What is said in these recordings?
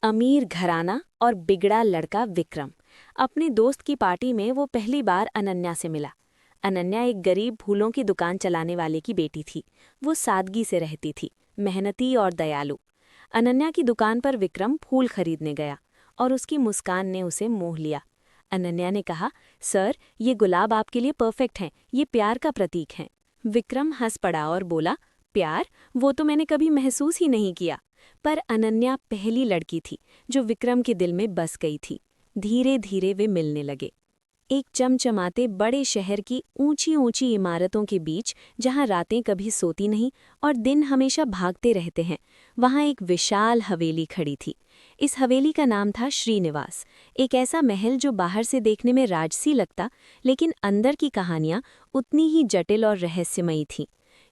अमीर घराना और बिगड़ा लड़का विक्रम। अपने दोस्त की पार्टी में वो पहली बार अनन्या से मिला। अनन्या एक गरीब फूलों की दुकान चलाने वाले की बेटी थी। वो सादगी से रहती थी, मेहनती और दयालु। अनन्या की दुकान पर विक्रम फूल खरीदने गया और उसकी मुस्कान ने उसे मोह लिया। अनन्या ने कहा, सर, ये गुलाब आपके लिए परफेक्ट हैं, ये प्यार का प्रतीक हैं। विक्रम हंस पड़ा और बोला, प्यार? वो तो मैंने कभी महसूस ही नहीं किया। पर अनन्या पहली लड़की थी जो विक्रम के दिल में बस गई थी। धीरे धीरे वे मिलने लगे। एक चमचमाते बड़े शहर की ऊंची ऊंची इमारतों के बीच, जहां रातें कभी सोती नहीं और दिन हमेशा भागते रहते हैं, वहां एक विशाल हवेली खड़ी थी। इस हवेली का नाम था श्रीनिवास। एक ऐसा महल जो बाहर से देखने में राजसी लगता, लेकिन अंदर की कहानियां उतनी ही जटिल और रहस्यमयी थीं।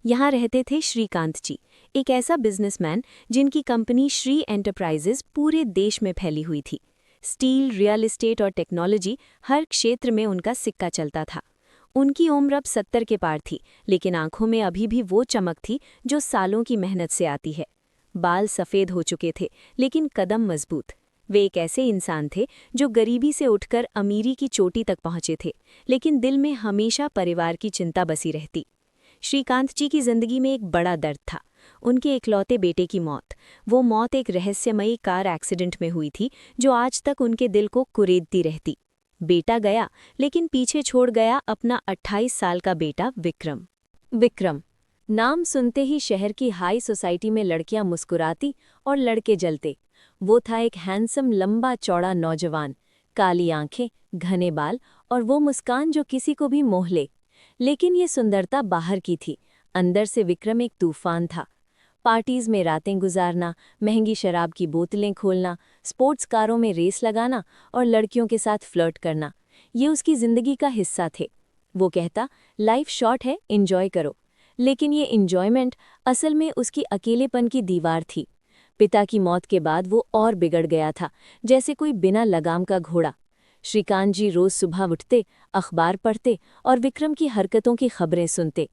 यहाँ रहते थे श्रीकांत जी, एक ऐसा बिजनेसमैन जिनकी कंपनी श्री एंटरप्राइजेज पूरे देश में फैली हुई थी। स्टील, रियल एस्टेट और टेक्नोलॉजी, हर क्षेत्र में उनका सिक्का चलता था। उनकी उम्र अब 70 के पार थी, लेकिन आंखों में अभी भी वो चमक थी जो सालों की मेहनत से आती है। बाल सफ़ेद हो चुके थे, लेकिन कदम मजबूत। वे एक ऐसे इंसान थे जो गरीबी से उठकर अमीरी की चोटी तक पहुंचे थे, लेकिन दिल में हमेशा परिवार की चिंता बसी रहती। श्रीकांत जी की जिंदगी में एक बड़ा दर्द था, उनके इकलौते बेटे की मौत। वो मौत एक रहस्यमयी कार एक्सीडेंट में हुई थी जो आज तक उनके दिल को कुरेदती रहती। बेटा गया, लेकिन पीछे छोड़ गया अपना 28 साल का बेटा विक्रम। विक्रम नाम सुनते ही शहर की हाई सोसाइटी में लड़कियां मुस्कुराती और लड़के जलते। वो था एक हैंडसम, लंबा चौड़ा नौजवान, काली आंखें, घने बाल और वो मुस्कान जो किसी को भी मोह ले। लेकिन ये सुंदरता बाहर की थी, अंदर से विक्रम एक तूफान था। पार्टीज में रातें गुजारना, महंगी शराब की बोतलें खोलना, स्पोर्ट्स कारों में रेस लगाना और लड़कियों के साथ फ्लर्ट करना, ये उसकी जिंदगी का हिस्सा थे। वो कहता, लाइफ शॉर्ट है, एंजॉय करो। लेकिन ये एंजॉयमेंट असल में उसकी अकेलेपन की दीवार थी। पिता की मौत के बाद वो और बिगड़ गया था, जैसे कोई बिना लगाम का घोड़ा। श्रीकांत जी रोज सुबह उठते, अखबार पढ़ते और विक्रम की हरकतों की खबरें सुनते।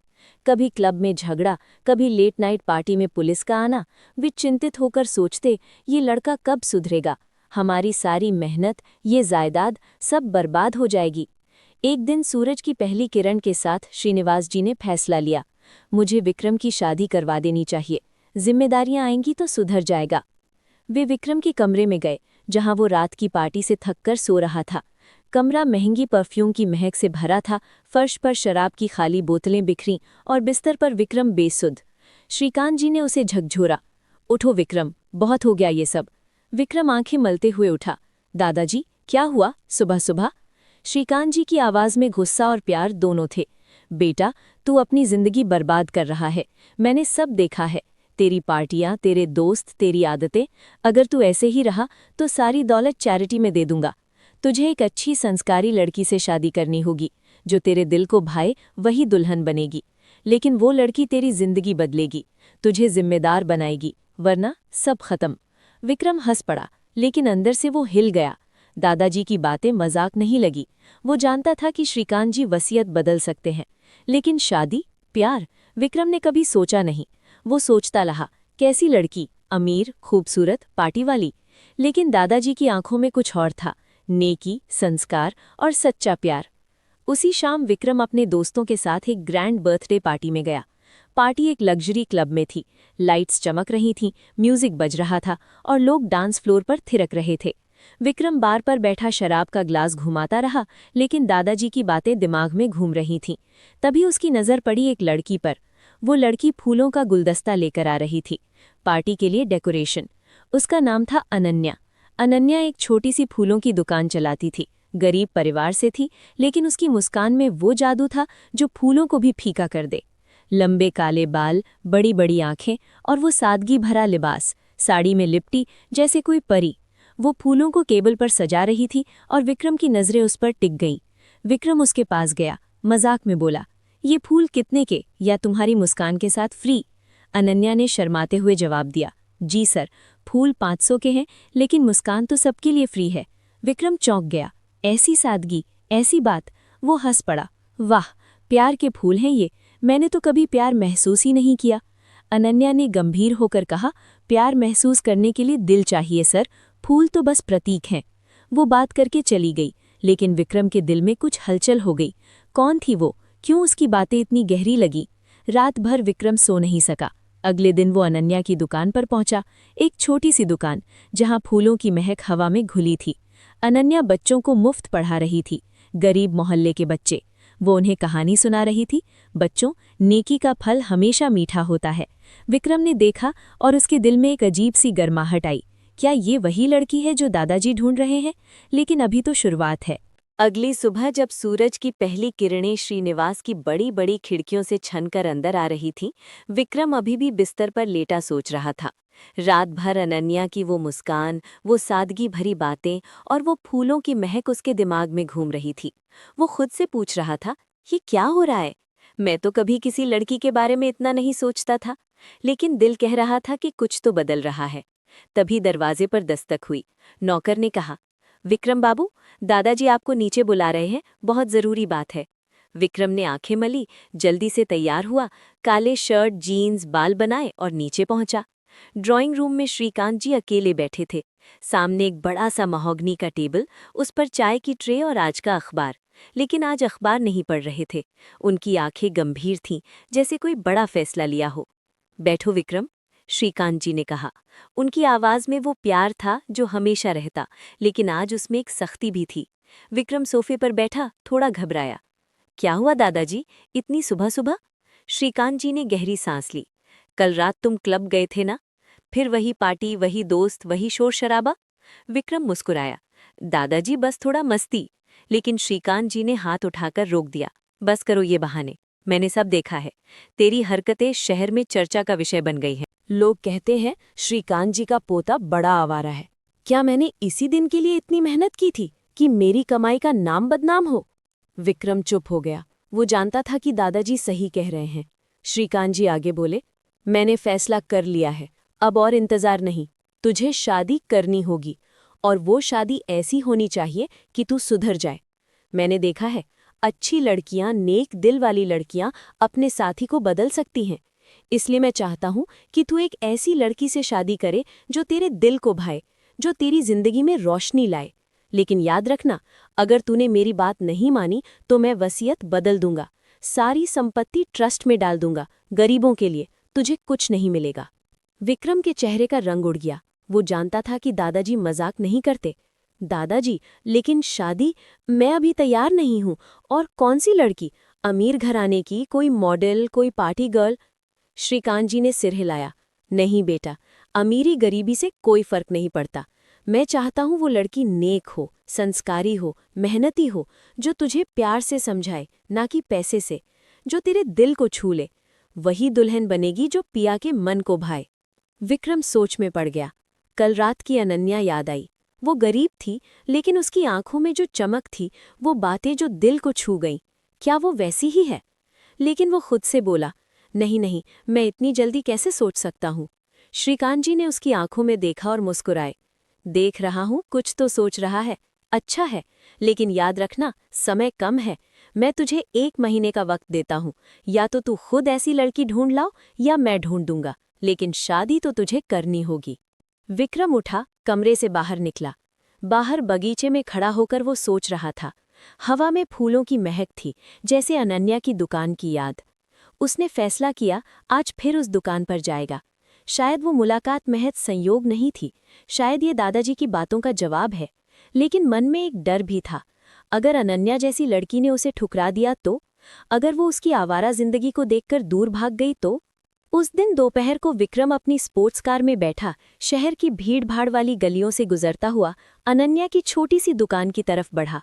कभी क्लब में झगड़ा, कभी लेट नाइट पार्टी में पुलिस का आना। वे चिंतित होकर सोचते, ये लड़का कब सुधरेगा? हमारी सारी मेहनत, ये जायदाद, सब बर्बाद हो जाएगी। एक दिन सूरज की पहली किरण के साथ श्रीनिवास जी ने फैसला लिया, मुझे विक्रम की शादी करवा देनी चाहिए। जिम्मेदारियां आएंगी तो सुधर जाएगा। वे विक्रम के कमरे में गए, जहां वो रात की पार्टी से थककर सो रहा था। कमरा महंगी परफ्यूम की महक से भरा था, फर्श पर शराब की खाली बोतलें बिखरीं और बिस्तर पर विक्रम बेसुध। श्रीकांत जी ने उसे झकझोरा, उठो विक्रम, बहुत हो गया ये सब। विक्रम आंखें मलते हुए उठा, दादाजी क्या हुआ सुबह सुबह? श्रीकांत जी की आवाज़ में गुस्सा और प्यार दोनों थे। बेटा, तू अपनी जिंदगी बर्बाद कर रहा है, मैंने सब देखा है। तेरी पार्टियां, तेरे दोस्त, तेरी आदतें। अगर तू ऐसे ही रहा तो सारी दौलत चैरिटी में दे दूंगा। तुझे एक अच्छी संस्कारी लड़की से शादी करनी होगी, जो तेरे दिल को भाए, वही दुल्हन बनेगी। लेकिन वो लड़की तेरी जिंदगी बदलेगी, तुझे जिम्मेदार बनाएगी, वरना सब खत्म। विक्रम हंस पड़ा, लेकिन अंदर से वो हिल गया। दादाजी की बातें मजाक नहीं लगी। वो जानता था कि श्रीकांत जी वसीयत बदल सकते हैं, लेकिन शादी, प्यार, विक्रम ने कभी सोचा नहीं। वो सोचता रहा, कैसी लड़की, अमीर, खूबसूरत, पार्टी वाली। लेकिन दादाजी की आंखों में कुछ और था, नेकी, संस्कार और सच्चा प्यार। उसी शाम विक्रम अपने दोस्तों के साथ एक ग्रैंड बर्थडे पार्टी में गया। पार्टी एक लग्जरी क्लब में थी, लाइट्स चमक रही थीं, म्यूजिक बज रहा था और लोग डांस फ्लोर पर थिरक रहे थे। विक्रम बार पर बैठा शराब का ग्लास घुमाता रहा, लेकिन दादाजी की बातें दिमाग में घूम रही थीं। तभी उसकी नज़र पड़ी एक लड़की पर। वो लड़की फूलों का गुलदस्ता लेकर आ रही थी, पार्टी के लिए डेकोरेशन। उसका नाम था अनन्या। अनन्या एक छोटी सी फूलों की दुकान चलाती थी, गरीब परिवार से थी, लेकिन उसकी मुस्कान में वो जादू था जो फूलों को भी फीका कर दे। लंबे काले बाल, बड़ी बड़ी आंखें और वो सादगी भरा लिबास, साड़ी में लिपटी जैसे कोई परी। वो फूलों को टेबल पर सजा रही थी और विक्रम की नज़रें उस पर टिक गईं। विक्रम उसके पास गया, मजाक में बोला, ये फूल कितने के, या तुम्हारी मुस्कान के साथ फ्री? अनन्या ने शर्माते हुए जवाब दिया, जी सर, फूल 500 के हैं, लेकिन मुस्कान तो सबके लिए फ्री है। विक्रम चौंक गया, ऐसी सादगी, ऐसी बात। वो हंस पड़ा, वाह, प्यार के फूल हैं ये, मैंने तो कभी प्यार महसूस ही नहीं किया। अनन्या ने गंभीर होकर कहा, प्यार महसूस करने के लिए दिल चाहिए सर, फूल तो बस प्रतीक हैं। वो बात करके चली गई, लेकिन विक्रम के दिल में कुछ हलचल हो गई। कौन थी वो? क्यों उसकी बातें इतनी गहरी लगी? रात भर विक्रम सो नहीं सका। अगले दिन वो अनन्या की दुकान पर पहुंचा, एक छोटी सी दुकान जहां फूलों की महक हवा में घुली थी। अनन्या बच्चों को मुफ्त पढ़ा रही थी, गरीब मोहल्ले के बच्चे। वो उन्हें कहानी सुना रही थी, बच्चों, नेकी का फल हमेशा मीठा होता है। विक्रम ने देखा और उसके दिल में एक अजीब सी गर्माहट आई। क्या ये वही लड़की है जो दादाजी ढूंढ रहे हैं? लेकिन अभी तो शुरुआत है। अगली सुबह जब सूरज की पहली किरणें श्रीनिवास की बड़ी बड़ी खिड़कियों से छनकर अंदर आ रही थीं, विक्रम अभी भी बिस्तर पर लेटा सोच रहा था। रात भर अनन्या की वो मुस्कान, वो सादगी भरी बातें और वो फूलों की महक उसके दिमाग में घूम रही थी। वो खुद से पूछ रहा था, ये क्या हो रहा है? मैं तो कभी किसी लड़की के बारे में इतना नहीं सोचता था। लेकिन दिल कह रहा था कि कुछ तो बदल रहा है। तभी दरवाजे पर दस्तक हुई। नौकर ने कहा, विक्रम बाबू, दादाजी आपको नीचे बुला रहे हैं, बहुत जरूरी बात है। विक्रम ने आंखें मली, जल्दी से तैयार हुआ, काले शर्ट, जीन्स, बाल बनाए और नीचे पहुंचा। ड्राइंग रूम में श्रीकांत जी अकेले बैठे थे। सामने एक बड़ा सा महोगनी का टेबल, उस पर चाय की ट्रे और आज का अखबार। लेकिन आज अखबार नहीं पढ़ रहे थे। उनकी आंखें गंभीर थीं, जैसे कोई बड़ा फैसला लिया हो। बैठो विक्रम, श्रीकांत जी ने कहा। उनकी आवाज में वो प्यार था जो हमेशा रहता, लेकिन आज उसमें एक सख्ती भी थी। विक्रम सोफे पर बैठा, थोड़ा घबराया। क्या हुआ दादाजी, इतनी सुबह सुबह? श्रीकांत जी ने गहरी सांस ली। कल रात तुम क्लब गए थे ना? फिर वही पार्टी, वही दोस्त, वही शोर शराबा? विक्रम मुस्कुराया। दादाजी, बस थोड़ा मस्ती। लेकिन श्रीकांत जी ने हाथ उठाकर रोक दिया। बस करो ये बहाने, मैंने सब देखा है। तेरी हरकतें शहर में चर्चा का विषय बन गई हैं। लोग कहते हैं श्रीकांत जी का पोता बड़ा आवारा है। क्या मैंने इसी दिन के लिए इतनी मेहनत की थी कि मेरी कमाई का नाम बदनाम हो? विक्रम चुप हो गया। वो जानता था कि दादाजी सही कह रहे हैं। श्रीकांत जी आगे बोले, मैंने फैसला कर लिया है, अब और इंतजार नहीं। तुझे शादी करनी होगी, और वो शादी ऐसी होनी चाहिए कि तू सुधर जाए। मैंने देखा है, अच्छी लड़कियां, नेक दिल वाली लड़कियां अपने साथी को बदल सकती हैं। इसलिए मैं चाहता हूं कि तू एक ऐसी लड़की से शादी करे जो तेरे दिल को भाए, जो तेरी जिंदगी में रोशनी लाए। लेकिन याद रखना, अगर तूने मेरी बात नहीं मानी तो मैं वसीयत बदल दूंगा। सारी संपत्ति ट्रस्ट में डाल दूंगा, गरीबों के लिए। तुझे कुछ नहीं मिलेगा। विक्रम के चेहरे का रंग उड़ गया। वो जानता था कि दादाजी मजाक नहीं करते। दादाजी, लेकिन शादी? मैं अभी तैयार नहीं हूं। और कौन सी लड़की? अमीर घराने की, कोई मॉडल, कोई पार्टी गर्ल? श्रीकांत जी ने सिर हिलाया। नहीं बेटा, अमीरी गरीबी से कोई फर्क नहीं पड़ता। मैं चाहता हूं वो लड़की नेक हो, संस्कारी हो, मेहनती हो, जो तुझे प्यार से समझाए, ना कि पैसे से, जो तेरे दिल को छू ले। वही दुल्हन बनेगी जो पिया के मन को भाए। विक्रम सोच में पड़ गया। कल रात की अनन्या याद आई। वो गरीब थी, लेकिन उसकी आंखों में जो चमक थी, वो बातें जो दिल को छू गईं, क्या वो वैसी ही है? लेकिन वो खुद से बोला, नहीं नहीं, मैं इतनी जल्दी कैसे सोच सकता हूँ। श्रीकांत जी ने उसकी आंखों में देखा और मुस्कुराए। देख रहा हूँ, कुछ तो सोच रहा है। अच्छा है, लेकिन याद रखना, समय कम है। मैं तुझे 1 महीने का वक्त देता हूँ। या तो तू खुद ऐसी लड़की ढूंढ लाओ, या मैं ढूंढ दूंगा, लेकिन शादी तो तुझे करनी होगी। विक्रम उठा, कमरे से बाहर निकला। बाहर बगीचे में खड़ा होकर वो सोच रहा था। हवा में फूलों की महक थी, जैसे अनन्या की दुकान की याद। उसने फैसला किया, आज फिर उस दुकान पर जाएगा। शायद वो मुलाकात महज संयोग नहीं थी, शायद ये दादाजी की बातों का जवाब है। लेकिन मन में एक डर भी था। अगर अनन्या जैसी लड़की ने उसे ठुकरा दिया तो? अगर वो उसकी आवारा जिंदगी को देखकर दूर भाग गई तो? उस दिन दोपहर को विक्रम अपनी स्पोर्ट्स कार में बैठा शहर की भीड़-भाड़ वाली गलियों से गुजरता हुआ अनन्या की छोटी सी दुकान की तरफ बढ़ा।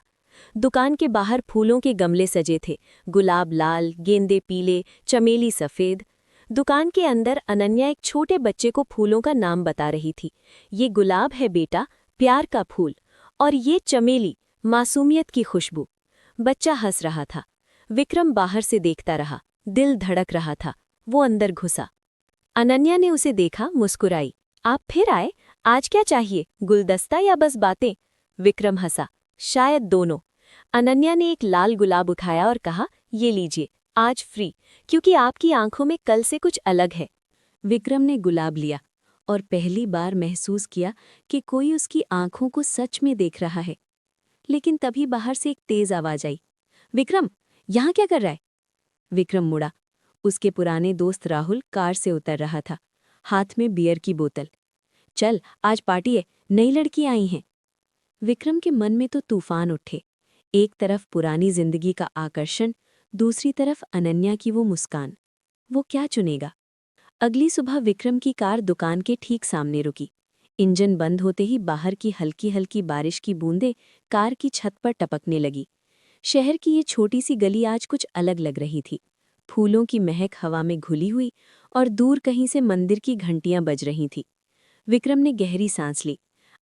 दुकान के बाहर फूलों के गमले सजे थे, गुलाब लाल, गेंदे पीले, चमेली सफ़ेद। दुकान के अंदर अनन्या एक छोटे बच्चे को फूलों का नाम बता रही थी। ये गुलाब है बेटा, प्यार का फूल, और ये चमेली, मासूमियत की खुशबू। बच्चा हंस रहा था। विक्रम बाहर से देखता रहा, दिल धड़क रहा था। वो अंदर घुसा। अनन्या ने उसे देखा, मुस्कुराई। आप फिर आए? आज क्या चाहिए, गुलदस्ता या बस बातें? विक्रम हंसा, शायद दोनों। अनन्या ने एक लाल गुलाब उठाया और कहा, ये लीजिए, आज फ्री, क्योंकि आपकी आंखों में कल से कुछ अलग है। विक्रम ने गुलाब लिया और पहली बार महसूस किया कि कोई उसकी आंखों को सच में देख रहा है। लेकिन तभी बाहर से एक तेज आवाज आई, विक्रम, यहाँ क्या कर रहा है? विक्रम मुड़ा। उसके पुराने दोस्त राहुल कार से उतर रहा था, हाथ में बियर की बोतल। चल, आज पार्टी है, नई लड़की आई हैं। विक्रम के मन में तो तूफान उठे। एक तरफ पुरानी जिंदगी का आकर्षण, दूसरी तरफ अनन्या की वो मुस्कान। वो क्या चुनेगा? अगली सुबह विक्रम की कार दुकान के ठीक सामने रुकी। इंजन बंद होते ही बाहर की हल्की हल्की बारिश की बूंदें कार की छत पर टपकने लगी। शहर की ये छोटी सी गली आज कुछ अलग लग रही थी। फूलों की महक हवा में घुली हुई और दूर कहीं से मंदिर की घंटियां बज रही थीं। विक्रम ने गहरी सांस ली,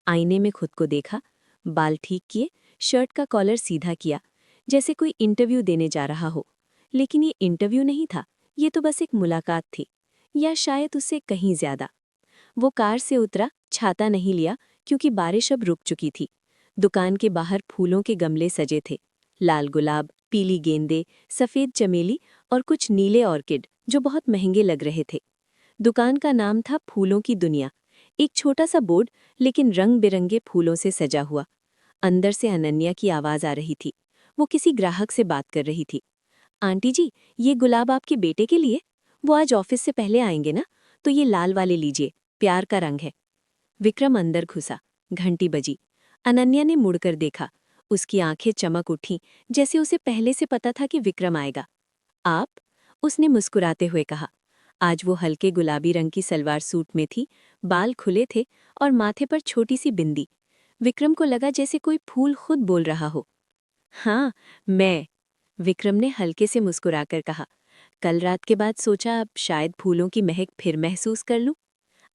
आईने में खुद को देखा, बाल ठीक किए, शर्ट का कॉलर सीधा किया, जैसे कोई इंटरव्यू देने जा रहा हो। लेकिन ये इंटरव्यू नहीं था, ये तो बस एक मुलाकात थी, या शायद उससे कहीं ज्यादा। वो कार से उतरा, छाता नहीं लिया क्योंकि बारिश अब रुक चुकी थी। दुकान के बाहर फूलों के गमले सजे थे, लाल गुलाब, पीली गेंदे, सफ़ेद चमेली और कुछ नीले ऑर्किड जो बहुत महंगे लग रहे थे। दुकान का नाम था फूलों की दुनिया। एक छोटा सा बोर्ड, लेकिन रंग बिरंगे फूलों से सजा हुआ। अंदर से अनन्या की आवाज़ आ रही थी। वो किसी ग्राहक से बात कर रही थी। आंटी जी, ये गुलाब आपके बेटे के लिए? वो आज ऑफिस से पहले आएंगे ना, तो ये लाल वाले लीजिए, प्यार का रंग है। विक्रम अंदर घुसा। घंटी बजी। अनन्या ने मुड़कर देखा। उसकी आंखें चमक उठीं, जैसे उसे पहले से पता था कि विक्रम आएगा। आप? उसने मुस्कुराते हुए कहा। आज वो हल्के गुलाबी रंग की सलवार सूट में थी, बाल खुले थे और माथे पर छोटी सी बिंदी। विक्रम को लगा जैसे कोई फूल खुद बोल रहा हो। हाँ, मैं। विक्रम ने हल्के से मुस्कुराकर कहा। कल रात के बाद सोचा अब शायद फूलों की महक फिर महसूस कर लूं।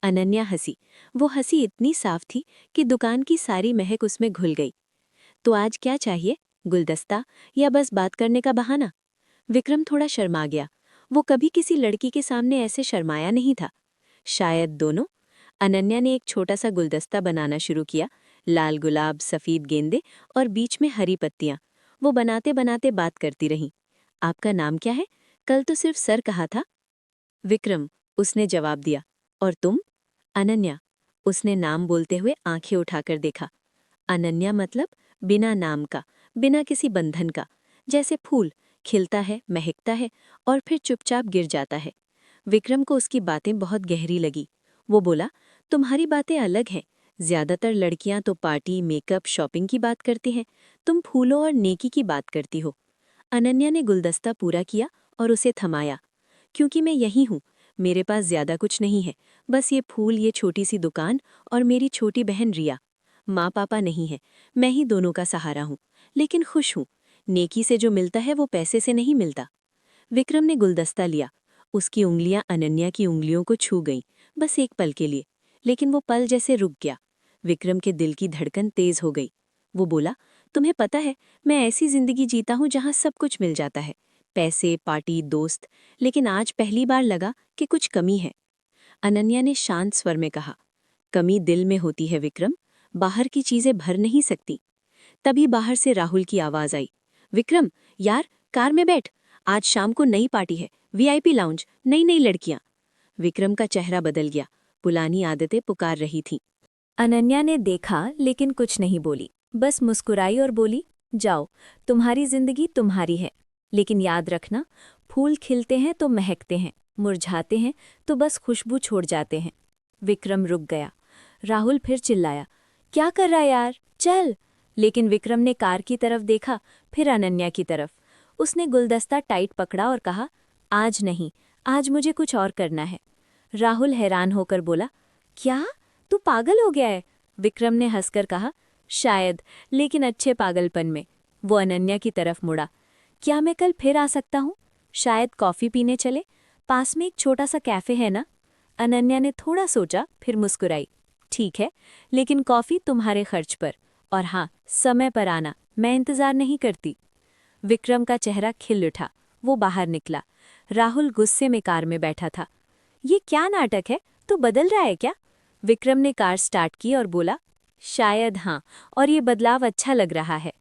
अनन्या हंसी। वो हंसी इतनी साफ थी कि दुकान की सारी महक उसमें घुल गई। तो आज क्या चाहिए? गुलदस्ता या बस बात करने का बहाना? विक्रम थोड़ा शर्मा गया। वो कभी किसी लड़की के सामने ऐसे शर्माया नहीं था। शायद दोनों। अनन्या ने एक छोटा सा गुलदस्ता बनाना शुरू किया, लाल गुलाब, सफ़ेद गेंदे और बीच में हरी पत्तियां। वो बनाते बनाते बात करती रही। आपका नाम क्या है? कल तो सिर्फ सर कहा था। विक्रम, उसने जवाब दिया। और तुम? अनन्या। उसने नाम बोलते हुए आंखें उठाकर देखा। अनन्या मतलब बिना नाम का, बिना किसी बंधन का। जैसे फूल खिलता है, महकता है और फिर चुपचाप गिर जाता है। विक्रम को उसकी बातें बहुत गहरी लगी। वो बोला, तुम्हारी बातें अलग हैं। ज्यादातर लड़कियां तो पार्टी, मेकअप, शॉपिंग की बात करती हैं। तुम फूलों और नेकी की बात करती हो। अनन्या ने गुलदस्ता पूरा किया और उसे थमाया। क्योंकि मैं यही हूँ, मेरे पास ज्यादा कुछ नहीं है, बस ये फूल, ये छोटी सी दुकान और मेरी छोटी बहन रिया। माँ पापा नहीं है, मैं ही दोनों का सहारा हूँ, लेकिन खुश हूँ। नेकी से जो मिलता है वो पैसे से नहीं मिलता। विक्रम ने गुलदस्ता लिया। उसकी उंगलियां अनन्या की उंगलियों को छू गईं, बस एक पल के लिए। लेकिन वो पल जैसे रुक गया। विक्रम के दिल की धड़कन तेज हो गई। वो बोला, तुम्हें पता है, मैं ऐसी जिंदगी जीता हूँ जहाँ सब कुछ मिल जाता है, पैसे, पार्टी, दोस्त। लेकिन आज पहली बार लगा कि कुछ कमी है। अनन्या ने शांत स्वर में कहा, कमी दिल में होती है विक्रम, बाहर की चीजें भर नहीं सकती। तभी बाहर से राहुल की आवाज आई, विक्रम, यार, कार में बैठ, आज शाम को नई पार्टी है, वीआईपी लाउंज, नई नई लड़कियां। विक्रम का चेहरा बदल गया। पुरानी आदतें पुकार रही थीं। अनन्या ने देखा लेकिन कुछ नहीं बोली, बस मुस्कुराई और बोली, जाओ, तुम्हारी जिंदगी तुम्हारी है। लेकिन याद रखना, फूल खिलते हैं तो महकते हैं, मुरझाते हैं तो बस खुशबू छोड़ जाते हैं। विक्रम रुक गया। राहुल फिर चिल्लाया, क्या कर रहा है यार, चल। लेकिन विक्रम ने कार की तरफ देखा, फिर अनन्या की तरफ। उसने गुलदस्ता टाइट पकड़ा और कहा, आज नहीं, आज मुझे कुछ और करना है। राहुल हैरान होकर बोला, क्या? तू पागल हो गया है? विक्रम ने हंसकर कहा, शायद, लेकिन अच्छे पागलपन में। वो अनन्या की तरफ मुड़ा। क्या मैं कल फिर आ सकता हूँ? शायद कॉफ़ी पीने चले? पास में एक छोटा सा कैफ़े है ना? अनन्या ने थोड़ा सोचा, फिर मुस्कुराई। ठीक है, लेकिन कॉफ़ी तुम्हारे खर्च पर। और हाँ, समय पर आना, मैं इंतज़ार नहीं करती। विक्रम का चेहरा खिल उठा। वो बाहर निकला। राहुल गुस्से में कार में बैठा था। ये क्या नाटक है? तू बदल रहा है क्या? विक्रम ने कार स्टार्ट की और बोला, शायद हाँ, और ये बदलाव अच्छा लग रहा है।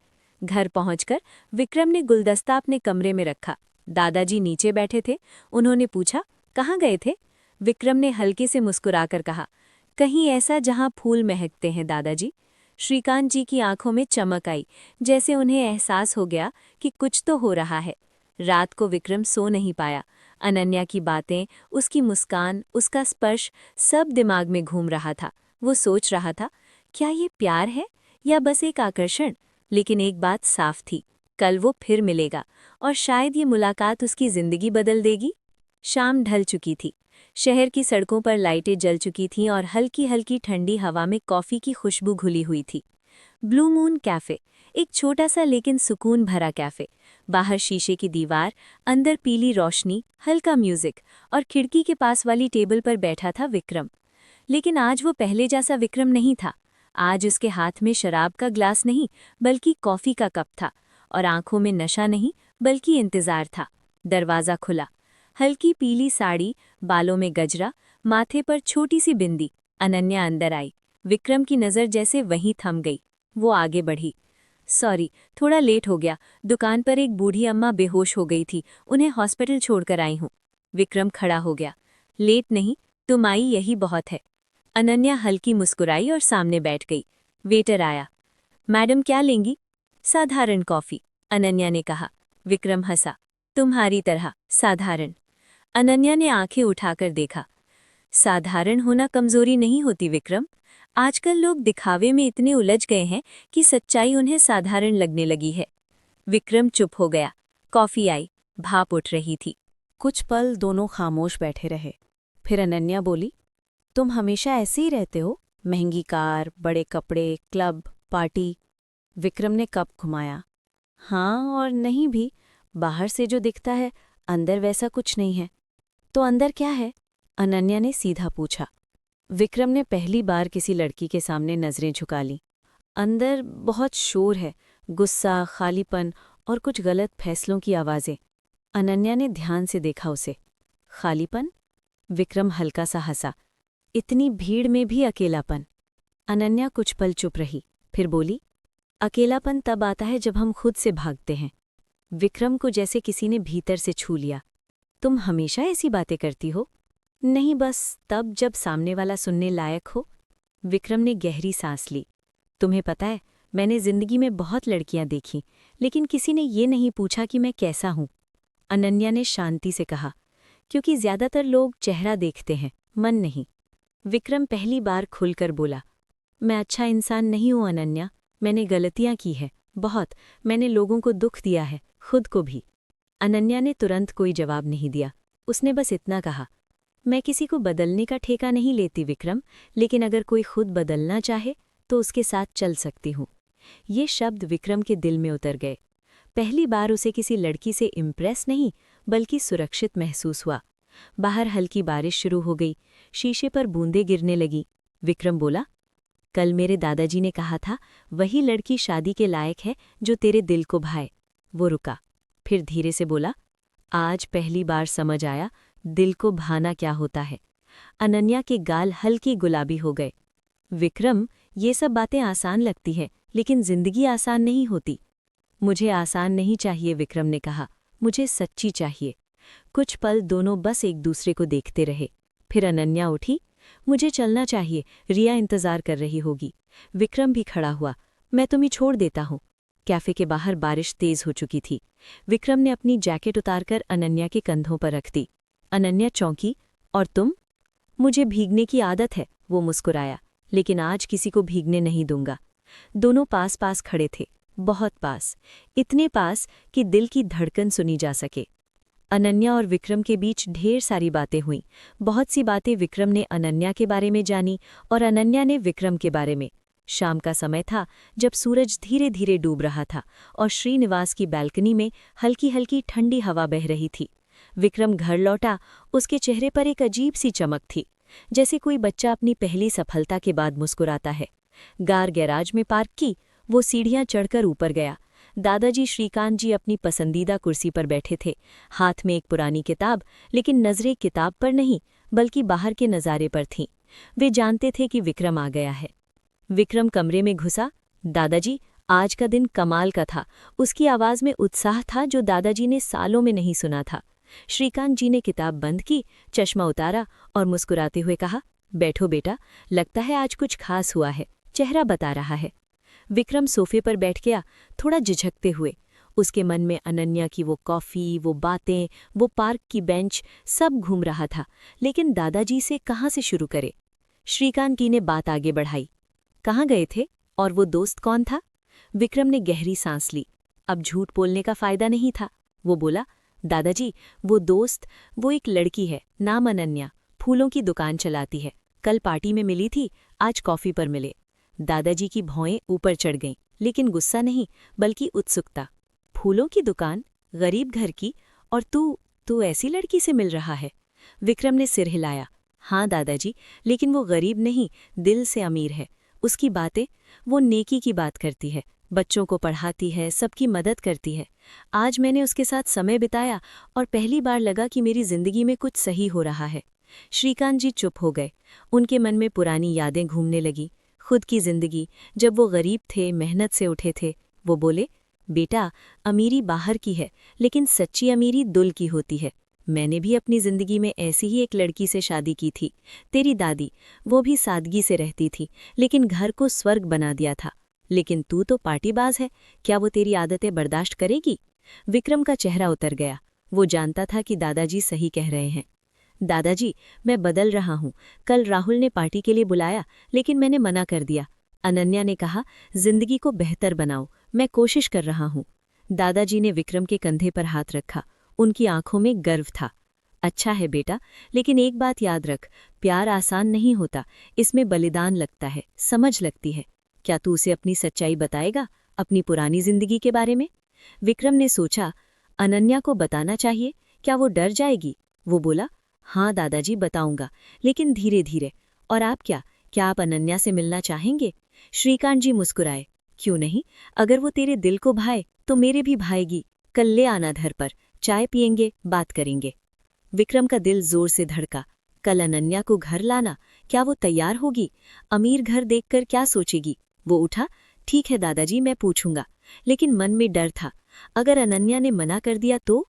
घर पहुंचकर विक्रम ने गुलदस्ता अपने कमरे में रखा। दादाजी नीचे बैठे थे। उन्होंने पूछा, कहाँ गए थे? विक्रम ने हल्के से मुस्कुराकर कहा, कहीं ऐसा जहां फूल महकते हैं दादाजी। श्रीकांत जी की आंखों में चमक आई, जैसे उन्हें एहसास हो गया कि कुछ तो हो रहा है। रात को विक्रम सो नहीं पाया। अनन्या की बातें, उसकी मुस्कान, उसका स्पर्श, सब दिमाग में घूम रहा था। वो सोच रहा था, क्या ये प्यार है या बस एक आकर्षण? लेकिन एक बात साफ थी, कल वो फिर मिलेगा और शायद ये मुलाकात उसकी जिंदगी बदल देगी। शाम ढल चुकी थी। शहर की सड़कों पर लाइटें जल चुकी थीं और हल्की हल्की ठंडी हवा में कॉफ़ी की खुशबू घुली हुई थी। ब्लू मून कैफ़े, एक छोटा सा लेकिन सुकून भरा कैफ़े। बाहर शीशे की दीवार, अंदर पीली रोशनी, हल्का म्यूजिक, और खिड़की के पास वाली टेबल पर बैठा था विक्रम। लेकिन आज वो पहले जैसा विक्रम नहीं था। आज उसके हाथ में शराब का ग्लास नहीं, बल्कि कॉफ़ी का कप था, और आंखों में नशा नहीं, बल्कि इंतजार था। दरवाज़ा खुला। हल्की पीली साड़ी, बालों में गजरा, माथे पर छोटी सी बिंदी। अनन्या अंदर आई। विक्रम की नज़र जैसे वहीं थम गई। वो आगे बढ़ी। सॉरी, थोड़ा लेट हो गया। दुकान पर एक बूढ़ी अम्मा बेहोश हो गई थी, उन्हें हॉस्पिटल छोड़कर आई हूँ। विक्रम खड़ा हो गया। लेट नहीं, तुम आई यही बहुत है। अनन्या हल्की मुस्कुराई और सामने बैठ गई। वेटर आया। मैडम क्या लेंगी? साधारण कॉफ़ी, अनन्या ने कहा। विक्रम हंसा। तुम्हारी तरह, साधारण। अनन्या ने आंखें उठाकर देखा। साधारण होना कमजोरी नहीं होती विक्रम। आजकल लोग दिखावे में इतने उलझ गए हैं कि सच्चाई उन्हें साधारण लगने लगी है। विक्रम चुप हो गया। कॉफ़ी आई, भाप उठ रही थी। कुछ पल दोनों खामोश बैठे रहे। फिर अनन्या बोली, तुम हमेशा ऐसे ही रहते हो? महंगी कार, बड़े कपड़े, क्लब, पार्टी। विक्रम ने कप घुमाया। हाँ और नहीं भी। बाहर से जो दिखता है, अंदर वैसा कुछ नहीं है। तो अंदर क्या है? अनन्या ने सीधा पूछा। विक्रम ने पहली बार किसी लड़की के सामने नजरें झुका लीं। अंदर बहुत शोर है, गुस्सा, खालीपन और कुछ गलत फैसलों की आवाज़ें। अनन्या ने ध्यान से देखा उसे। खालीपन? विक्रम हल्का सा हंसा। इतनी भीड़ में भी अकेलापन? अनन्या कुछ पल चुप रही, फिर बोली, अकेलापन तब आता है जब हम खुद से भागते हैं। विक्रम को जैसे किसी ने भीतर से छू लिया। तुम हमेशा ऐसी बातें करती हो? नहीं, बस तब जब सामने वाला सुनने लायक हो। विक्रम ने गहरी सांस ली। तुम्हें पता है, मैंने जिंदगी में बहुत लड़कियां देखीं, लेकिन किसी ने ये नहीं पूछा कि मैं कैसा हूं। अनन्या ने शांति से कहा, क्योंकि ज्यादातर लोग चेहरा देखते हैं, मन नहीं। विक्रम पहली बार खुलकर बोला, मैं अच्छा इंसान नहीं हूं अनन्या, मैंने गलतियां की है, बहुत। मैंने लोगों को दुख दिया है, खुद को भी। अनन्या ने तुरंत कोई जवाब नहीं दिया। उसने बस इतना कहा, मैं किसी को बदलने का ठेका नहीं लेती विक्रम, लेकिन अगर कोई खुद बदलना चाहे तो उसके साथ चल सकती हूँ। ये शब्द विक्रम के दिल में उतर गए। पहली बार उसे किसी लड़की से इम्प्रेस नहीं, बल्कि सुरक्षित महसूस हुआ। बाहर हल्की बारिश शुरू हो गई, शीशे पर बूंदें गिरने लगी। विक्रम बोला, कल मेरे दादाजी ने कहा था, वही लड़की शादी के लायक है जो तेरे दिल को भाए। वो रुका, फिर धीरे से बोला, आज पहली बार समझ आया दिल को भाना क्या होता है। अनन्या के गाल हल्की गुलाबी हो गए। विक्रम, ये सब बातें आसान लगती हैं, लेकिन जिंदगी आसान नहीं होती। मुझे आसान नहीं चाहिए, विक्रम ने कहा, मुझे सच्ची चाहिए। कुछ पल दोनों बस एक दूसरे को देखते रहे। फिर अनन्या उठी, मुझे चलना चाहिए, रिया इंतजार कर रही होगी। विक्रम भी खड़ा हुआ, मैं तुम्हें छोड़ देता हूँ। कैफे के बाहर बारिश तेज हो चुकी थी। विक्रम ने अपनी जैकेट उतारकर अनन्या के कंधों पर रख दी। अनन्या चौंकी, और तुम? मुझे भीगने की आदत है, वो मुस्कुराया, लेकिन आज किसी को भीगने नहीं दूंगा। दोनों पास पास खड़े थे, बहुत पास, इतने पास कि दिल की धड़कन सुनी जा सके। अनन्या और विक्रम के बीच ढेर सारी बातें हुईं। बहुत सी बातें विक्रम ने अनन्या के बारे में जानी और अनन्या ने विक्रम के बारे में। शाम का समय था, जब सूरज धीरे धीरे डूब रहा था और श्रीनिवास की बैल्कनी में हल्की हल्की ठंडी हवा बह रही थी। विक्रम घर लौटा, उसके चेहरे पर एक अजीब सी चमक थी, जैसे कोई बच्चा अपनी पहली सफलता के बाद मुस्कुराता है। कार गैराज में पार्क की, वो सीढ़ियां चढ़कर ऊपर गया। दादाजी श्रीकांत जी अपनी पसंदीदा कुर्सी पर बैठे थे, हाथ में एक पुरानी किताब, लेकिन नजरें किताब पर नहीं, बल्कि बाहर के नज़ारे पर थीं। वे जानते थे कि विक्रम आ गया है। विक्रम कमरे में घुसा। दादाजी, आज का दिन कमाल का था। उसकी आवाज़ में उत्साह था जो दादाजी ने सालों में नहीं सुना था। श्रीकांत जी ने किताब बंद की, चश्मा उतारा और मुस्कुराते हुए कहा, बैठो बेटा, लगता है आज कुछ खास हुआ है, चेहरा बता रहा है। विक्रम सोफे पर बैठ गया, थोड़ा झिझकते हुए। उसके मन में अनन्या की वो कॉफ़ी, वो बातें, वो पार्क की बेंच, सब घूम रहा था, लेकिन दादाजी से कहाँ से शुरू करे। श्रीकांत जी ने बात आगे बढ़ाई। कहाँ गए थे और वो दोस्त कौन था? विक्रम ने गहरी सांस ली। अब झूठ बोलने का फायदा नहीं था। वो बोला, दादाजी, वो दोस्त, वो एक लड़की है, नाम अनन्या, फूलों की दुकान चलाती है। कल पार्टी में मिली थी, आज कॉफ़ी पर मिले। दादाजी की भौएं ऊपर चढ़ गईं, लेकिन गुस्सा नहीं, बल्कि उत्सुकता। फूलों की दुकान, गरीब घर की, और तू ऐसी लड़की से मिल रहा है? विक्रम ने सिर हिलाया। हाँ दादाजी, लेकिन वो गरीब नहीं, दिल से अमीर है। उसकी बातें, वो नेकी की बात करती है, बच्चों को पढ़ाती है, सबकी मदद करती है। आज मैंने उसके साथ समय बिताया और पहली बार लगा कि मेरी जिंदगी में कुछ सही हो रहा है। श्रीकांत जी चुप हो गए। उनके मन में पुरानी यादें घूमने लगी, खुद की जिंदगी, जब वो गरीब थे, मेहनत से उठे थे। वो बोले, बेटा, अमीरी बाहर की है, लेकिन सच्ची अमीरी दिल की होती है। मैंने भी अपनी जिंदगी में ऐसी ही एक लड़की से शादी की थी, तेरी दादी। वो भी सादगी से रहती थी, लेकिन घर को स्वर्ग बना दिया था। लेकिन तू तो पार्टीबाज है, क्या वो तेरी आदतें बर्दाश्त करेगी? विक्रम का चेहरा उतर गया। वो जानता था कि दादाजी सही कह रहे हैं। दादाजी, मैं बदल रहा हूँ। कल राहुल ने पार्टी के लिए बुलाया, लेकिन मैंने मना कर दिया। अनन्या ने कहा, जिंदगी को बेहतर बनाओ, मैं कोशिश कर रहा हूँ। दादाजी ने विक्रम के कंधे पर हाथ रखा। उनकी आंखों में गर्व था। अच्छा है बेटा, लेकिन एक बात याद रख, प्यार आसान नहीं होता, इसमें बलिदान लगता है, समझ लगती है। क्या तू उसे अपनी सच्चाई बताएगा, अपनी पुरानी जिंदगी के बारे में? विक्रम ने सोचा, अनन्या को बताना चाहिए, क्या वो डर जाएगी? वो बोला, हाँ दादाजी, बताऊंगा, लेकिन धीरे धीरे। और आप क्या आप अनन्या से मिलना चाहेंगे? श्रीकांत जी मुस्कुराए। क्यों नहीं, अगर वो तेरे दिल को भाए तो मेरे भी भाएगी। कल ले आना घर पर, चाय पियेंगे, बात करेंगे। विक्रम का दिल जोर से धड़का। कल अनन्या को घर लाना, क्या वो तैयार होगी? अमीर घर देखकर क्या सोचेगी? वो उठा, ठीक है दादाजी, मैं पूछूंगा। लेकिन मन में डर था, अगर अनन्या ने मना कर दिया तो?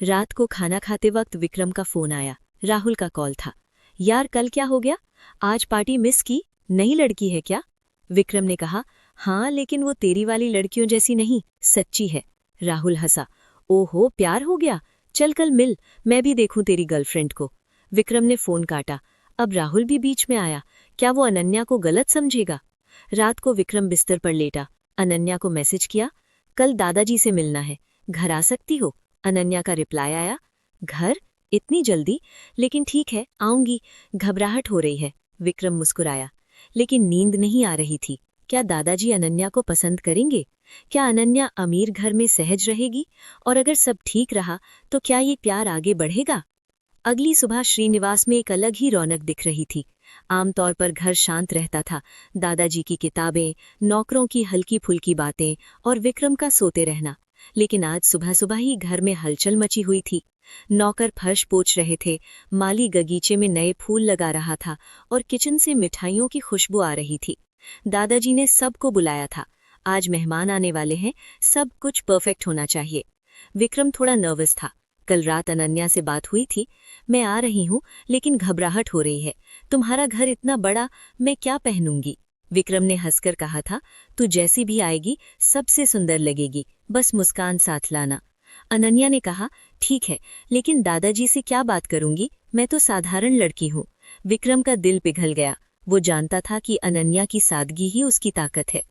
रात को खाना खाते वक्त विक्रम का फोन आया। राहुल का कॉल था। यार, कल क्या हो गया? आज पार्टी मिस की? नई लड़की है क्या? विक्रम ने कहा, हाँ, लेकिन वो तेरी वाली लड़कियों जैसी नहीं, सच्ची है। राहुल हंसा। ओहो, प्यार हो गया? चल कल मिल, मैं भी देखूं तेरी गर्लफ्रेंड को। विक्रम ने फोन काटा। अब राहुल भी बीच में आया। क्या वो अनन्या को गलत समझेगा? रात को विक्रम बिस्तर पर लेटा। अनन्या को मैसेज किया, कल दादाजी से मिलना है, घर आ सकती हो? अनन्या का रिप्लाई आया, घर? इतनी जल्दी? लेकिन ठीक है, आऊंगी। घबराहट हो रही है। विक्रम मुस्कुराया, लेकिन नींद नहीं आ रही थी। क्या दादाजी अनन्या को पसंद करेंगे? क्या अनन्या अमीर घर में सहज रहेगी? और अगर सब ठीक रहा तो क्या ये प्यार आगे बढ़ेगा? अगली सुबह श्रीनिवास में एक अलग ही रौनक दिख रही थी। आमतौर पर घर शांत रहता था। दादाजी की किताबें, नौकरों की हल्की फुल्की बातें और विक्रम का सोते रहना। लेकिन आज सुबह सुबह ही घर में हलचल मची हुई थी। नौकर फर्श पोंछ रहे थे, माली बगीचे में नए फूल लगा रहा था और किचन से मिठाइयों की खुशबू आ रही थी। दादाजी ने सबको बुलाया था। आज मेहमान आने वाले हैं, सब कुछ परफेक्ट होना चाहिए। विक्रम थोड़ा नर्वस था। कल रात अनन्या से बात हुई थी। मैं आ रही हूँ, लेकिन घबराहट हो रही है। तुम्हारा घर इतना बड़ा, मैं क्या पहनूंगी? विक्रम ने हंसकर कहा था, तू जैसी भी आएगी सबसे सुंदर लगेगी, बस मुस्कान साथ लाना। अनन्या ने कहा, ठीक है, लेकिन दादाजी से क्या बात करूंगी? मैं तो साधारण लड़की हूँ। विक्रम का दिल पिघल गया। वो जानता था कि अनन्या की सादगी ही उसकी ताकत है।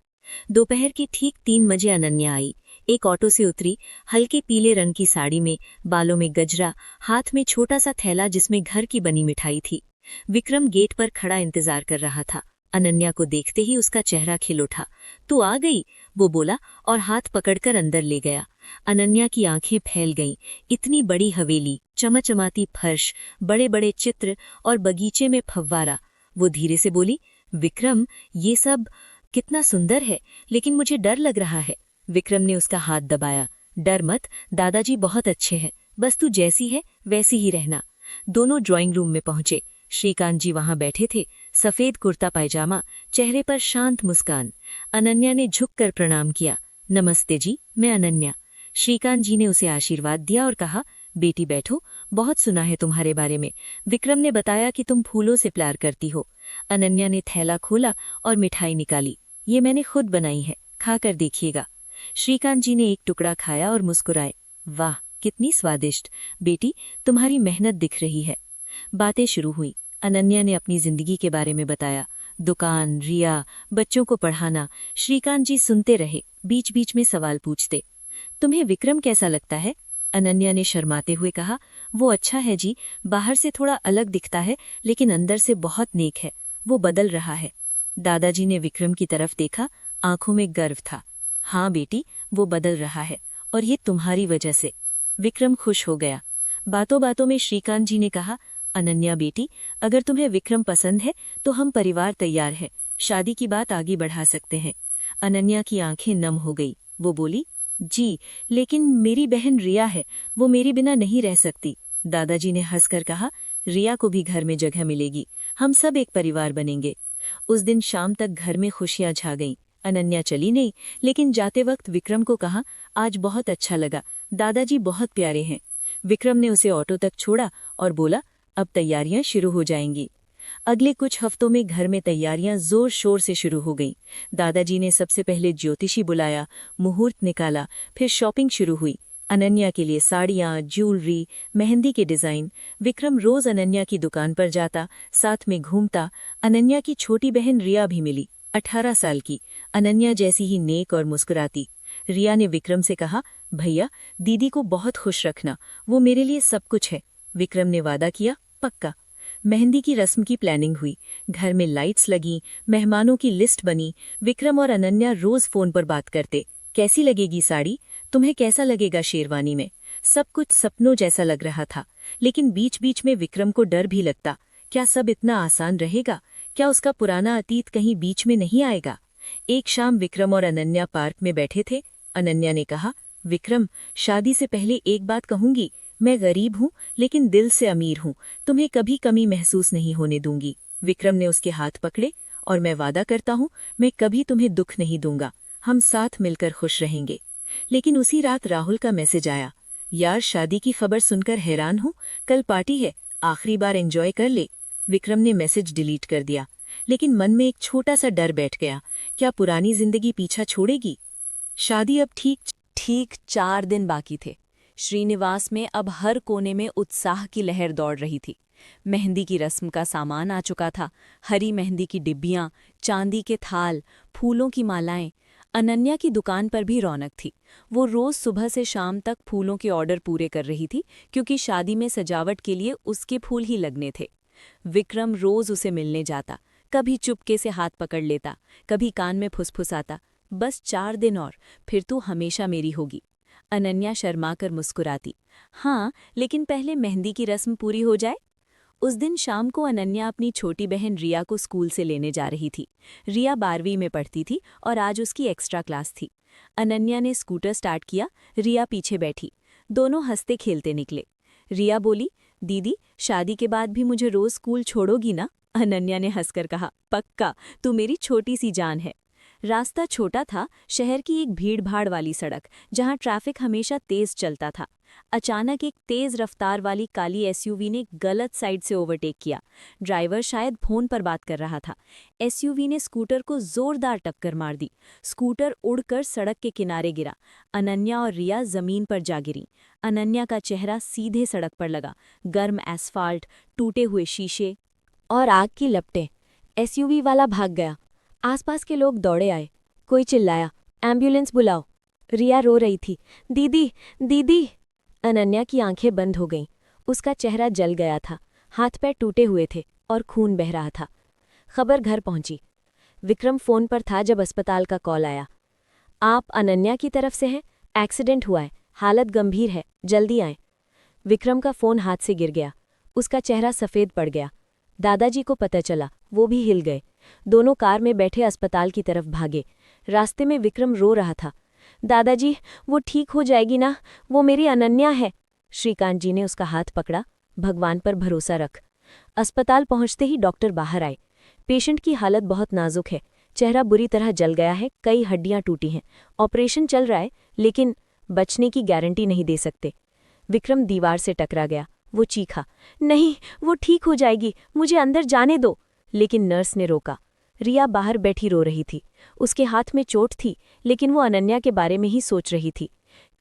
दोपहर के ठीक 3 बजे अनन्या आई। एक ऑटो से उतरी, हल्के पीले रंग की साड़ी में, बालों में गजरा, हाथ में छोटा सा थैला जिसमें घर की बनी मिठाई थी। विक्रम गेट पर खड़ा इंतजार कर रहा था। अनन्या को देखते ही उसका चेहरा खिल उठा। तू आ गई, वो बोला और हाथ पकड़कर अंदर ले गया। अनन्या की आंखें फैल गईं। इतनी बड़ी हवेली, चमचमाती फर्श, बड़े बड़े चित्र और बगीचे में फव्वारा। वो धीरे से बोली, विक्रम, ये सब कितना सुंदर है, लेकिन मुझे डर लग रहा है। विक्रम ने उसका हाथ दबाया। डर मत, दादाजी बहुत अच्छे हैं, बस तू जैसी है वैसी ही रहना। दोनों ड्राइंग रूम में पहुंचे। श्रीकांत जी वहां बैठे थे, सफेद कुर्ता पायजामा, चेहरे पर शांत मुस्कान। अनन्या ने झुककर प्रणाम किया। नमस्ते जी, मैं अनन्या। श्रीकांत जी ने उसे आशीर्वाद दिया और कहा, बेटी बैठो, बहुत सुना है तुम्हारे बारे में। विक्रम ने बताया कि तुम फूलों से प्यार करती हो। अनन्या ने थैला खोला और मिठाई निकाली। ये मैंने खुद बनाई है, खा कर देखिएगा। श्रीकांत जी ने एक टुकड़ा खाया और मुस्कुराए। वाह, कितनी स्वादिष्ट। बेटी, तुम्हारी मेहनत दिख रही है। बातें शुरू हुई। अनन्या ने अपनी जिंदगी के बारे में बताया। दुकान, रिया, बच्चों को पढ़ाना। श्रीकांत जी सुनते रहे, बीच बीच में सवाल पूछते। तुम्हें विक्रम कैसा लगता है? अनन्या ने शर्माते हुए कहा। वो अच्छा है जी, बाहर से थोड़ा अलग दिखता है लेकिन अंदर से बहुत नेक है। वो बदल रहा है। दादाजी ने विक्रम की तरफ देखा, आंखों में गर्व था। हाँ बेटी, वो बदल रहा है, और ये तुम्हारी वजह से। विक्रम खुश हो गया। बातों बातों में श्रीकांत जी ने कहा, अनन्या बेटी, अगर तुम्हें विक्रम पसंद है तो हम परिवार तैयार है, शादी की बात आगे बढ़ा सकते हैं। अनन्या की आंखें नम हो गई। वो बोली, जी, लेकिन मेरी बहन रिया है, वो मेरे बिना नहीं रह सकती। दादाजी ने हंसकर कहा, रिया को भी घर में जगह मिलेगी, हम सब एक परिवार बनेंगे। उस दिन शाम तक घर में खुशियां छा गईं। अनन्या चली नहीं, लेकिन जाते वक्त विक्रम को कहा, आज बहुत अच्छा लगा, दादाजी बहुत प्यारे हैं। विक्रम ने उसे ऑटो तक छोड़ा और बोला, अब तैयारियां शुरू हो जाएंगी। अगले कुछ हफ्तों में घर में तैयारियां जोर शोर से शुरू हो गईं। दादाजी ने सबसे पहले ज्योतिषी बुलाया, मुहूर्त निकाला, फिर शॉपिंग शुरू हुई। अनन्या के लिए साड़ियां, ज्वेलरी, मेहंदी के डिजाइन। विक्रम रोज अनन्या की दुकान पर जाता, साथ में घूमता। अनन्या की छोटी बहन रिया भी मिली, 18 साल की, अनन्या जैसी ही नेक और मुस्कुराती। रिया ने विक्रम से कहा, भैया, दीदी को बहुत खुश रखना, वो मेरे लिए सब कुछ है। विक्रम ने वादा किया, पक्का। मेहंदी की रस्म की प्लानिंग हुई, घर में लाइट्स लगीं, मेहमानों की लिस्ट बनी। विक्रम और अनन्या रोज फोन पर बात करते। कैसी लगेगी साड़ी? तुम्हें कैसा लगेगा शेरवानी में? सब कुछ सपनों जैसा लग रहा था, लेकिन बीच बीच में विक्रम को डर भी लगता। क्या सब इतना आसान रहेगा? क्या उसका पुराना अतीत कहीं बीच में नहीं आएगा? एक शाम विक्रम और अनन्या पार्क में बैठे थे। अनन्या ने कहा, विक्रम, शादी से पहले एक बात कहूंगी, मैं गरीब हूँ लेकिन दिल से अमीर हूँ, तुम्हें कभी कमी महसूस नहीं होने दूंगी। विक्रम ने उसके हाथ पकड़े, और मैं वादा करता हूँ, मैं कभी तुम्हें दुख नहीं दूंगा, हम साथ मिलकर खुश रहेंगे। लेकिन उसी रात राहुल का मैसेज आया, यार शादी की खबर सुनकर हैरान हूँ, कल पार्टी है, आखिरी बार एंजॉय कर ले। विक्रम ने मैसेज डिलीट कर दिया, लेकिन मन में एक छोटा सा डर बैठ गया, क्या पुरानी जिंदगी पीछा छोड़ेगी? शादी अब ठीक 4 दिन बाकी थे। श्रीनिवास में अब हर कोने में उत्साह की लहर दौड़ रही थी। मेहंदी की रस्म का सामान आ चुका था, हरी मेहंदी की डिब्बियां, चांदी के थाल, फूलों की मालाएं। अनन्या की दुकान पर भी रौनक थी। वो रोज सुबह से शाम तक फूलों के ऑर्डर पूरे कर रही थी, क्योंकि शादी में सजावट के लिए उसके फूल ही लगने थे। विक्रम रोज उसे मिलने जाता, कभी चुपके से हाथ पकड़ लेता, कभी कान में फुसफुसाता, बस 4 दिन और, फिर तू हमेशा मेरी होगी। अनन्या शर्माकर मुस्कुराती, हाँ, लेकिन पहले मेहंदी की रस्म पूरी हो जाए। उस दिन शाम को अनन्या अपनी छोटी बहन रिया को स्कूल से लेने जा रही थी। रिया 12वीं में पढ़ती थी और आज उसकी एक्स्ट्रा क्लास थी। अनन्या ने स्कूटर स्टार्ट किया, रिया पीछे बैठी। दोनों हंसते खेलते निकले। रिया बोली, दीदी, शादी के बाद भी मुझे रोज स्कूल छोड़ोगी ना? अनन्या ने हंसकर कहा, पक्का, तू मेरी छोटी सी जान है। रास्ता छोटा था, शहर की एक भीड़-भाड़ वाली सड़क, जहां ट्रैफिक हमेशा तेज चलता था। अचानक एक तेज रफ्तार वाली काली एसयूवी ने गलत साइड से ओवरटेक किया। ड्राइवर शायद फोन पर बात कर रहा था। एसयूवी ने स्कूटर को जोरदार टक्कर मार दी। स्कूटर उड़कर सड़क के किनारे गिरा। अनन्या और रिया जमीन पर जा गिरीं। अनन्या का चेहरा सीधे सड़क पर लगा, गर्म एस्फाल्ट, टूटे हुए शीशे और आग की लपटें। एसयूवी वाला भाग गया। आसपास के लोग दौड़े आए। कोई चिल्लाया, एम्बुलेंस बुलाओ। रिया रो रही थी, दीदी, दीदी। अनन्या की आंखें बंद हो गईं। उसका चेहरा जल गया था, हाथ पैर टूटे हुए थे और खून बह रहा था। खबर घर पहुंची। विक्रम फोन पर था जब अस्पताल का कॉल आया। आप अनन्या की तरफ से हैं? एक्सीडेंट हुआ है, हालत गंभीर है, जल्दी आएं। विक्रम का फोन हाथ से गिर गया। उसका चेहरा सफ़ेद पड़ गया। दादाजी को पता चला, वो भी हिल गए। दोनों कार में बैठे अस्पताल की तरफ भागे। रास्ते में विक्रम रो रहा था, दादाजी, वो ठीक हो जाएगी ना? वो मेरी अनन्या है। श्रीकांत जी ने उसका हाथ पकड़ा, भगवान पर भरोसा रख। अस्पताल पहुंचते ही डॉक्टर बाहर आए। पेशेंट की हालत बहुत नाजुक है, चेहरा बुरी तरह जल गया है, कई हड्डियां टूटी हैं। ऑपरेशन चल रहा है, लेकिन बचने की गारंटी नहीं दे सकते। विक्रम दीवार से टकरा गया, वो चीखा, नहीं, वो ठीक हो जाएगी, मुझे अंदर जाने दो। लेकिन नर्स ने रोका। रिया बाहर बैठी रो रही थी। उसके हाथ में चोट थी, लेकिन वो अनन्या के बारे में ही सोच रही थी।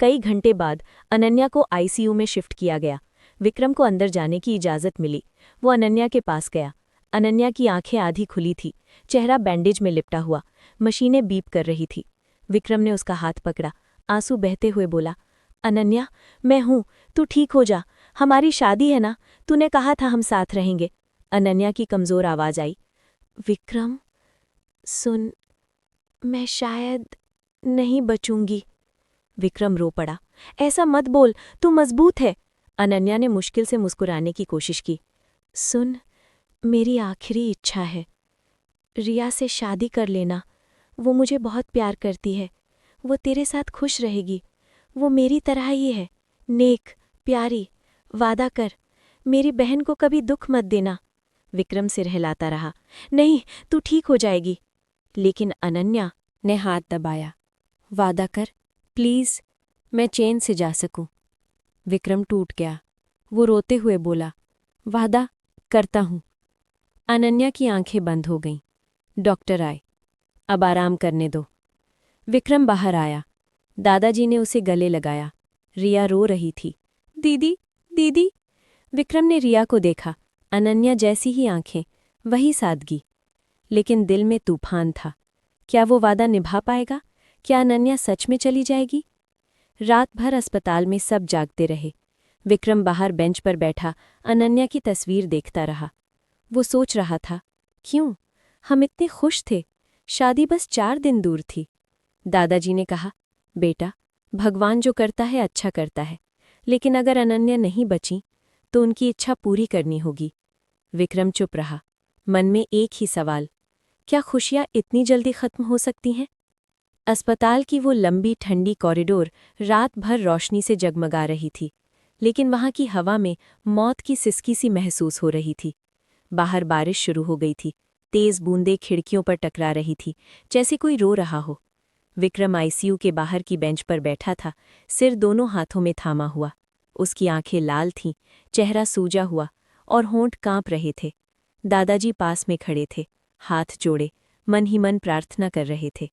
कई घंटे बाद अनन्या को आईसीयू में शिफ्ट किया गया। विक्रम को अंदर जाने की इजाज़त मिली। वो अनन्या के पास गया। अनन्या की आंखें आधी खुली थी, चेहरा बैंडेज में लिपटा हुआ। मशीनें बीप कर रही थी। विक्रम ने उसका हाथ पकड़ा, आंसू बहते हुए बोला, अनन्या, मैं हूं, तू ठीक हो जा। हमारी शादी है ना, तूने कहा था हम साथ रहेंगे। अनन्या की कमज़ोर आवाज़ आई, विक्रम, सुन, मैं शायद नहीं बचूंगी। विक्रम रो पड़ा, ऐसा मत बोल, तू मजबूत है। अनन्या ने मुश्किल से मुस्कुराने की कोशिश की, सुन, मेरी आखिरी इच्छा है, रिया से शादी कर लेना। वो मुझे बहुत प्यार करती है, वो तेरे साथ खुश रहेगी। वो मेरी तरह ही है, नेक, प्यारी। वादा कर, मेरी बहन को कभी दुख मत देना। विक्रम सिर हिलाता रहा, नहीं, तू ठीक हो जाएगी। लेकिन अनन्या ने हाथ दबाया, वादा कर, प्लीज़, मैं चैन से जा सकूं। विक्रम टूट गया। वो रोते हुए बोला, वादा करता हूं। अनन्या की आंखें बंद हो गईं। डॉक्टर आए, अब आराम करने दो। विक्रम बाहर आया। दादाजी ने उसे गले लगाया। रिया रो रही थी, दीदी, दीदी। विक्रम ने रिया को देखा, अनन्या जैसी ही आंखें, वही सादगी, लेकिन दिल में तूफान था। क्या वो वादा निभा पाएगा? क्या अनन्या सच में चली जाएगी? रात भर अस्पताल में सब जागते रहे। विक्रम बाहर बेंच पर बैठा अनन्या की तस्वीर देखता रहा। वो सोच रहा था, क्यों हम इतने खुश थे, शादी बस 4 दिन दूर थी। दादाजी ने कहा, बेटा, भगवान जो करता है अच्छा करता है, लेकिन अगर अनन्या नहीं बची तो उनकी इच्छा पूरी करनी होगी। विक्रम चुप रहा, मन में एक ही सवाल, क्या खुशियाँ इतनी जल्दी खत्म हो सकती हैं? अस्पताल की वो लंबी ठंडी कॉरिडोर रात भर रोशनी से जगमगा रही थी, लेकिन वहाँ की हवा में मौत की सिसकी सी महसूस हो रही थी। बाहर बारिश शुरू हो गई थी, तेज बूंदें खिड़कियों पर टकरा रही थी, जैसे कोई रो रहा हो। विक्रम आईसीयू के बाहर की बेंच पर बैठा था, सिर दोनों हाथों में थामा हुआ। उसकी आंखें लाल थीं, चेहरा सूजा हुआ और होंठ कांप रहे थे। दादाजी पास में खड़े थे, हाथ जोड़े, मन ही मन प्रार्थना कर रहे थे।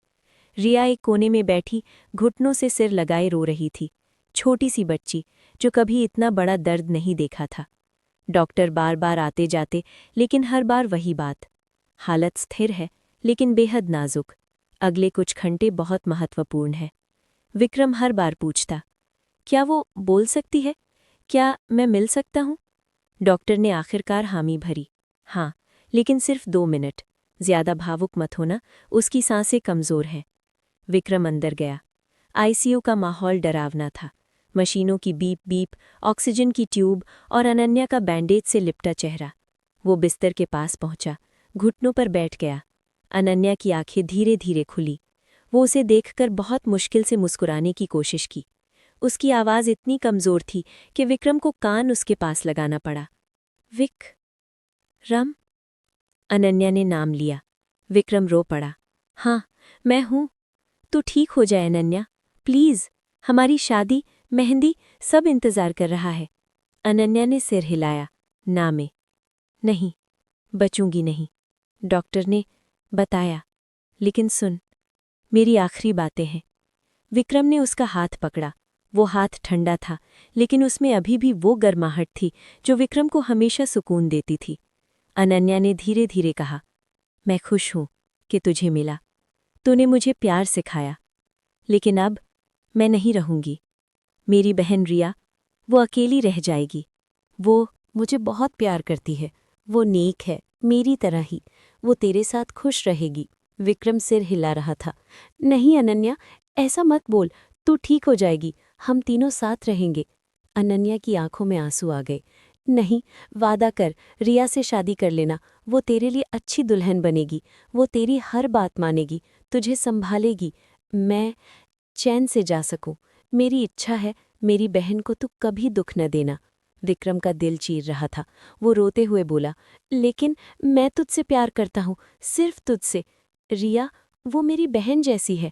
रिया एक कोने में बैठी घुटनों से सिर लगाए रो रही थी, छोटी सी बच्ची जो कभी इतना बड़ा दर्द नहीं देखा था। डॉक्टर बार बार आते जाते, लेकिन हर बार वही बात, हालत स्थिर है लेकिन बेहद नाजुक, अगले कुछ घंटे बहुत महत्वपूर्ण है। विक्रम हर बार पूछता, क्या वो बोल सकती है? क्या मैं मिल सकता हूँ? डॉक्टर ने आखिरकार हामी भरी, हाँ, लेकिन सिर्फ 2 मिनट, ज्यादा भावुक मत होना, उसकी सांसें कमज़ोर हैं। विक्रम अंदर गया। आईसीयू का माहौल डरावना था, मशीनों की बीप बीप, ऑक्सीजन की ट्यूब और अनन्या का बैंडेज से लिपटा चेहरा। वो बिस्तर के पास पहुंचा, घुटनों पर बैठ गया। अनन्या की आंखें धीरे धीरे खुली। वो उसे देखकर बहुत मुश्किल से मुस्कुराने की कोशिश की। उसकी आवाज़ इतनी कमज़ोर थी कि विक्रम को कान उसके पास लगाना पड़ा। विक्रम, अनन्या ने नाम लिया। विक्रम रो पड़ा, हाँ, मैं हूँ, तू ठीक हो जाए अनन्या, प्लीज़, हमारी शादी, मेहंदी, सब इंतज़ार कर रहा है। अनन्या ने सिर हिलाया, ना मैं नहीं, बचूंगी नहीं, डॉक्टर ने बताया, लेकिन सुन, मेरी आखिरी बातें हैं। विक्रम ने उसका हाथ पकड़ा। वो हाथ ठंडा था, लेकिन उसमें अभी भी वो गर्माहट थी जो विक्रम को हमेशा सुकून देती थी। अनन्या ने धीरे धीरे कहा, मैं खुश हूं कि तुझे मिला, तूने मुझे प्यार सिखाया, लेकिन अब मैं नहीं रहूंगी। मेरी बहन रिया, वो अकेली रह जाएगी। वो मुझे बहुत प्यार करती है, वो नेक है, मेरी तरह ही, वो तेरे साथ खुश रहेगी। विक्रम सिर हिला रहा था, नहीं अनन्या, ऐसा मत बोल, तू ठीक हो जाएगी, हम तीनों साथ रहेंगे। अनन्या की आंखों में आंसू आ गए, नहीं, वादा कर, रिया से शादी कर लेना, वो तेरे लिए अच्छी दुल्हन बनेगी, वो तेरी हर बात मानेगी, तुझे संभालेगी, मैं चैन से जा सकूं। मेरी इच्छा है, मेरी बहन को तू कभी दुख न देना। विक्रम का दिल चीर रहा था। वो रोते हुए बोला, लेकिन मैं तुझसे प्यार करता हूँ, सिर्फ तुझसे। रिया, वो मेरी बहन जैसी है।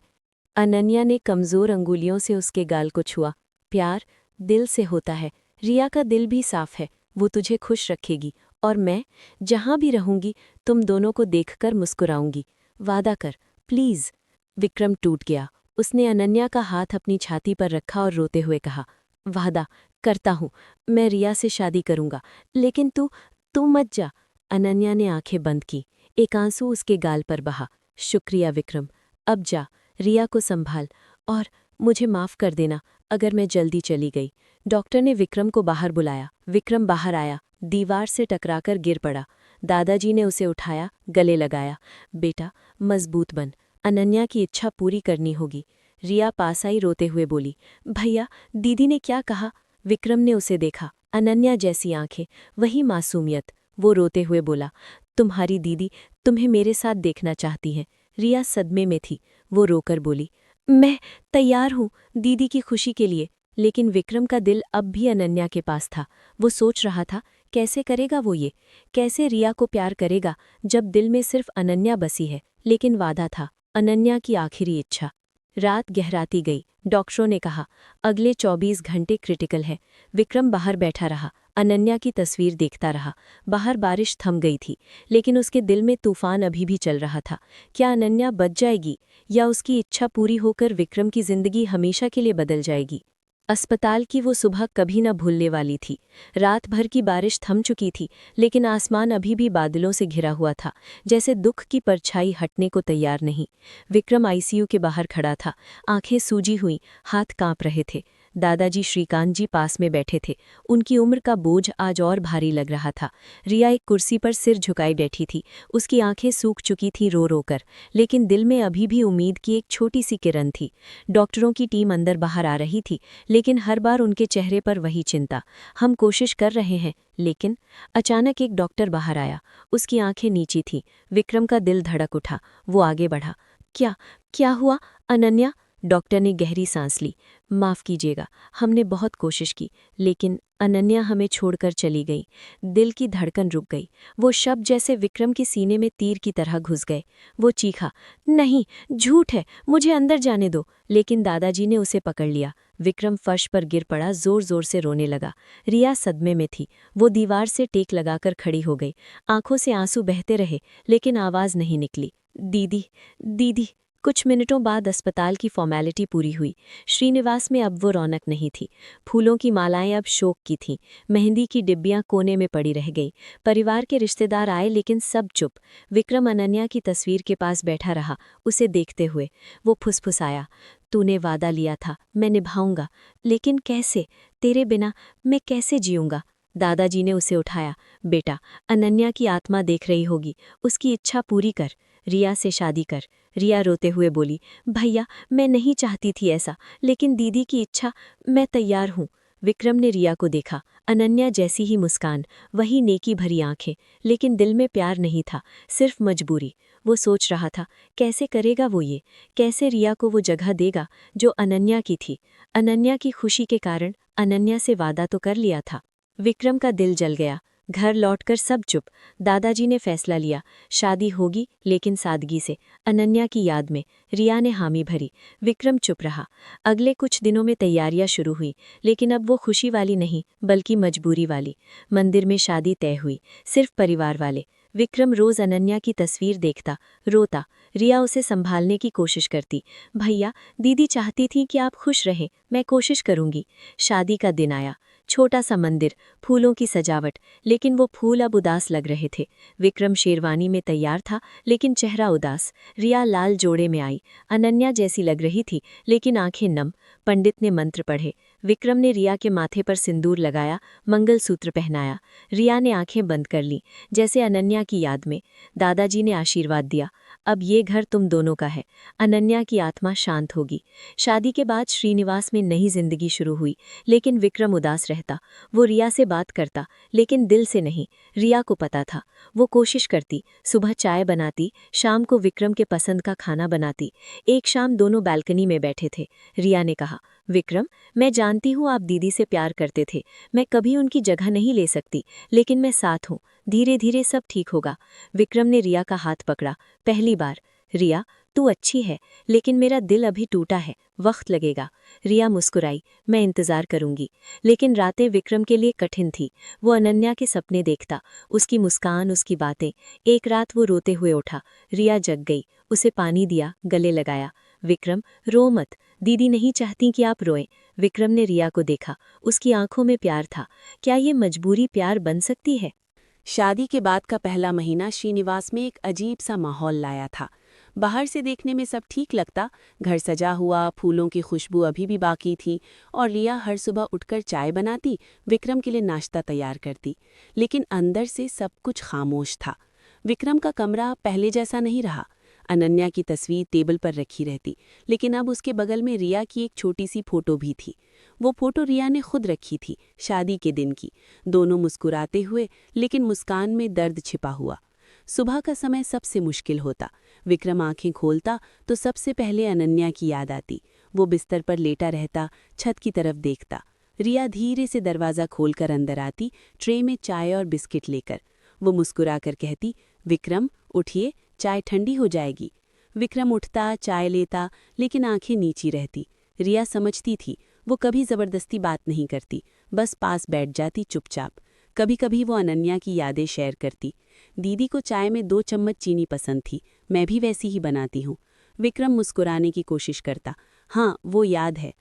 अनन्या ने कमज़ोर अंगुलियों से उसके गाल को छुआ। प्यार दिल से होता है, रिया का दिल भी साफ है, वो तुझे खुश रखेगी और मैं जहाँ भी रहूंगी तुम दोनों को देखकर मुस्कुराऊंगी। वादा कर प्लीज। विक्रम टूट गया। उसने अनन्या का हाथ अपनी छाती पर रखा और रोते हुए कहा, वादा करता हूँ, मैं रिया से शादी करूंगा, लेकिन तू मत जा। अनन्या ने आंखें बंद की। एक आंसू उसके गाल पर बहा। शुक्रिया विक्रम, अब जा, रिया को संभाल और मुझे माफ कर देना अगर मैं जल्दी चली गई। डॉक्टर ने विक्रम को बाहर बुलाया। विक्रम बाहर आया, दीवार से टकराकर गिर पड़ा। दादाजी ने उसे उठाया, गले लगाया। बेटा मजबूत बन, अनन्या की इच्छा पूरी करनी होगी। रिया पास आई रोते हुए बोली, भैया दीदी ने क्या कहा? विक्रम ने उसे देखा, अनन्या जैसी आंखें, वही मासूमियत। वो रोते हुए बोला, तुम्हारी दीदी तुम्हें मेरे साथ देखना चाहती हैं। रिया सदमे में थी। वो रोकर बोली, मैं तैयार हूँ दीदी की खुशी के लिए। लेकिन विक्रम का दिल अब भी अनन्या के पास था। वो सोच रहा था, कैसे करेगा वो ये? कैसे रिया को प्यार करेगा जब दिल में सिर्फ अनन्या बसी है? लेकिन वादा था, अनन्या की आखिरी इच्छा। रात गहराती गई। डॉक्टरों ने कहा, अगले 24 घंटे क्रिटिकल है। विक्रम बाहर बैठा रहा, अनन्या की तस्वीर देखता रहा। बाहर बारिश थम गई थी, लेकिन उसके दिल में तूफान अभी भी चल रहा था। क्या अनन्या बच जाएगी, या उसकी इच्छा पूरी होकर विक्रम की जिंदगी हमेशा के लिए बदल जाएगी? अस्पताल की वो सुबह कभी न भूलने वाली थी। रात भर की बारिश थम चुकी थी, लेकिन आसमान अभी भी बादलों से घिरा हुआ था, जैसे दुख की परछाई हटने को तैयार नहीं। विक्रम आईसीयू के बाहर खड़ा था, आंखें सूजी हुई, हाथ कांप रहे थे। दादाजी श्रीकांत जी पास में बैठे थे। उनकी उम्र का बोझ आज और भारी लग रहा था। रिया एक कुर्सी पर सिर झुकाई बैठी थी। उसकी आंखें सूख चुकी थीं रो रो कर, लेकिन दिल में अभी भी उम्मीद की एक छोटी सी किरण थी। डॉक्टरों की टीम अंदर बाहर आ रही थी, लेकिन हर बार उनके चेहरे पर वही चिंता, हम कोशिश कर रहे हैं। लेकिन अचानक एक डॉक्टर बाहर आया। उसकी आंखें नीची थीं। विक्रम का दिल धड़क उठा। वो आगे बढ़ा। क्या क्या हुआ अनन्या? डॉक्टर ने गहरी सांस ली। माफ़ कीजिएगा, हमने बहुत कोशिश की, लेकिन अनन्या हमें छोड़कर चली गई। दिल की धड़कन रुक गई। वो शब्द जैसे विक्रम के सीने में तीर की तरह घुस गए। वो चीखा, नहीं, झूठ है, मुझे अंदर जाने दो। लेकिन दादाजी ने उसे पकड़ लिया। विक्रम फर्श पर गिर पड़ा, जोर जोर से रोने लगा। रिया सदमे में थी। वो दीवार से टेक लगाकर खड़ी हो गई। आंखों से आंसू बहते रहे, लेकिन आवाज़ नहीं निकली। दीदी, दीदी। कुछ मिनटों बाद अस्पताल की फॉर्मेलिटी पूरी हुई। श्रीनिवास में अब वो रौनक नहीं थी। फूलों की मालाएं अब शोक की थीं। मेहंदी की डिब्बियां कोने में पड़ी रह गई। परिवार के रिश्तेदार आए, लेकिन सब चुप। विक्रम अनन्या की तस्वीर के पास बैठा रहा, उसे देखते हुए। वो फुसफुसाया, तूने वादा लिया था, मैं निभाऊंगा, लेकिन कैसे? तेरे बिना मैं कैसे जीऊंगा? दादाजी ने उसे उठाया। बेटा, अनन्या की आत्मा देख रही होगी, उसकी इच्छा पूरी कर, रिया से शादी कर। रिया रोते हुए बोली, भैया मैं नहीं चाहती थी ऐसा, लेकिन दीदी की इच्छा, मैं तैयार हूँ। विक्रम ने रिया को देखा। अनन्या जैसी ही मुस्कान, वही नेकी भरी आंखें, लेकिन दिल में प्यार नहीं था, सिर्फ मजबूरी। वो सोच रहा था, कैसे करेगा वो ये? कैसे रिया को वो जगह देगा जो अनन्या की थी? अनन्या की खुशी के कारण अनन्या से वादा तो कर लिया था। विक्रम का दिल जल गया। घर लौटकर सब चुप। दादाजी ने फैसला लिया, शादी होगी, लेकिन सादगी से, अनन्या की याद में। रिया ने हामी भरी। विक्रम चुप रहा। अगले कुछ दिनों में तैयारियां शुरू हुई, लेकिन अब वो खुशी वाली नहीं, बल्कि मजबूरी वाली। मंदिर में शादी तय हुई, सिर्फ परिवार वाले। विक्रम रोज अनन्या की तस्वीर देखता, रोता। रिया उसे संभालने की कोशिश करती। भैया, दीदी चाहती थी कि आप खुश रहें, मैं कोशिश करूंगी। शादी का दिन आया। छोटा सा मंदिर, फूलों की सजावट, लेकिन वो फूल अब उदास लग रहे थे। विक्रम शेरवानी में तैयार था, लेकिन चेहरा उदास। रिया लाल जोड़े में आई, अनन्या जैसी लग रही थी, लेकिन आंखें नम। पंडित ने मंत्र पढ़े। विक्रम ने रिया के माथे पर सिंदूर लगाया, मंगलसूत्र पहनाया। रिया ने आंखें बंद कर लीं, जैसे अनन्या की याद में। दादाजी ने आशीर्वाद दिया, अब ये घर तुम दोनों का है। अनन्या की आत्मा शांत होगी। शादी के बाद श्रीनिवास में नई जिंदगी शुरू हुई, लेकिन विक्रम उदास रहता। वो रिया से बात करता, लेकिन दिल से नहीं। रिया को पता था। वो कोशिश करती, सुबह चाय बनाती, शाम को विक्रम के पसंद का खाना बनाती। एक शाम दोनों बालकनी में बैठे थे। रिया ने कहा, विक्रम, मैं जानती हूँ आप दीदी से प्यार करते थे, मैं कभी उनकी जगह नहीं ले सकती, लेकिन मैं साथ हूँ, धीरे धीरे सब ठीक होगा। विक्रम ने रिया का हाथ पकड़ा, पहली बार। रिया, तू अच्छी है, लेकिन मेरा दिल अभी टूटा है, वक्त लगेगा। रिया मुस्कुराई, मैं इंतजार करूंगी। लेकिन रातें विक्रम के लिए कठिन थी। वो अनन्या के सपने देखता, उसकी मुस्कान, उसकी बातें। एक रात वो रोते हुए उठा। रिया जग गई, उसे पानी दिया, गले लगाया। विक्रम, रो मत, दीदी नहीं चाहती कि आप रोएं। विक्रम ने रिया को देखा, उसकी आंखों में प्यार था। क्या ये मजबूरी प्यार बन सकती है? शादी के बाद का पहला महीना श्रीनिवास में एक अजीब सा माहौल लाया था। बाहर से देखने में सब ठीक लगता, घर सजा हुआ, फूलों की खुशबू अभी भी बाकी थी और रिया हर सुबह उठकर चाय बनाती, विक्रम के लिए नाश्ता तैयार करती। लेकिन अंदर से सब कुछ खामोश था। विक्रम का कमरा पहले जैसा नहीं रहा। अनन्या की तस्वीर टेबल पर रखी रहती, लेकिन अब उसके बगल में रिया की एक छोटी सी फोटो भी थी। वो फोटो रिया ने खुद रखी थी, शादी के दिन की। दोनों मुस्कुराते हुए, लेकिन मुस्कान में दर्द छिपा हुआ। सुबह का समय सबसे मुश्किल होता। विक्रम आंखें खोलता तो सबसे पहले अनन्या की याद आती। वो बिस्तर पर लेटा रहता, छत की तरफ देखता। रिया धीरे से दरवाज़ा खोलकर अंदर आती, ट्रे में चाय और बिस्किट लेकर। वो मुस्कुराकर कहती, विक्रम उठिए, चाय ठंडी हो जाएगी। विक्रम उठता, चाय लेता, लेकिन आंखें नीची रहती। रिया समझती थी, वो कभी ज़बरदस्ती बात नहीं करती, बस पास बैठ जाती चुपचाप। कभी कभी वो अनन्या की यादें शेयर करती। दीदी को चाय में 2 चम्मच चीनी पसंद थी, मैं भी वैसी ही बनाती हूँ। विक्रम मुस्कुराने की कोशिश करता, हाँ वो याद है।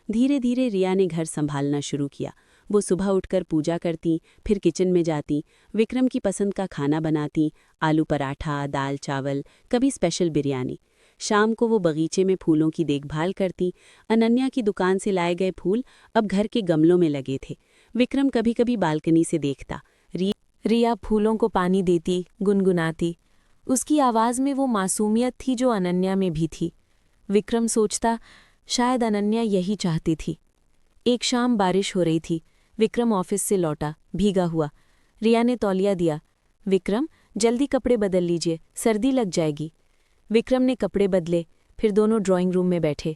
धीरे धीरे रिया ने घर संभालना शुरू किया। वो सुबह उठकर पूजा करती, फिर किचन में जाती, विक्रम की पसंद का खाना बनाती, आलू पराठा, दाल चावल, कभी स्पेशल बिरयानी। शाम को वो बगीचे में फूलों की देखभाल करती। अनन्या की दुकान से लाए गए फूल अब घर के गमलों में लगे थे। विक्रम कभी कभी बालकनी से देखता। रिया फूलों को पानी देती, गुनगुनाती। उसकी आवाज़ में वो मासूमियत थी जो अनन्या में भी थी। विक्रम सोचता, शायद अनन्या यही चाहती थी। एक शाम बारिश हो रही थी। विक्रम ऑफिस से लौटा, भीगा हुआ। रिया ने तौलिया दिया। विक्रम, जल्दी कपड़े बदल लीजिए, सर्दी लग जाएगी। विक्रम ने कपड़े बदले, फिर दोनों ड्राइंग रूम में बैठे।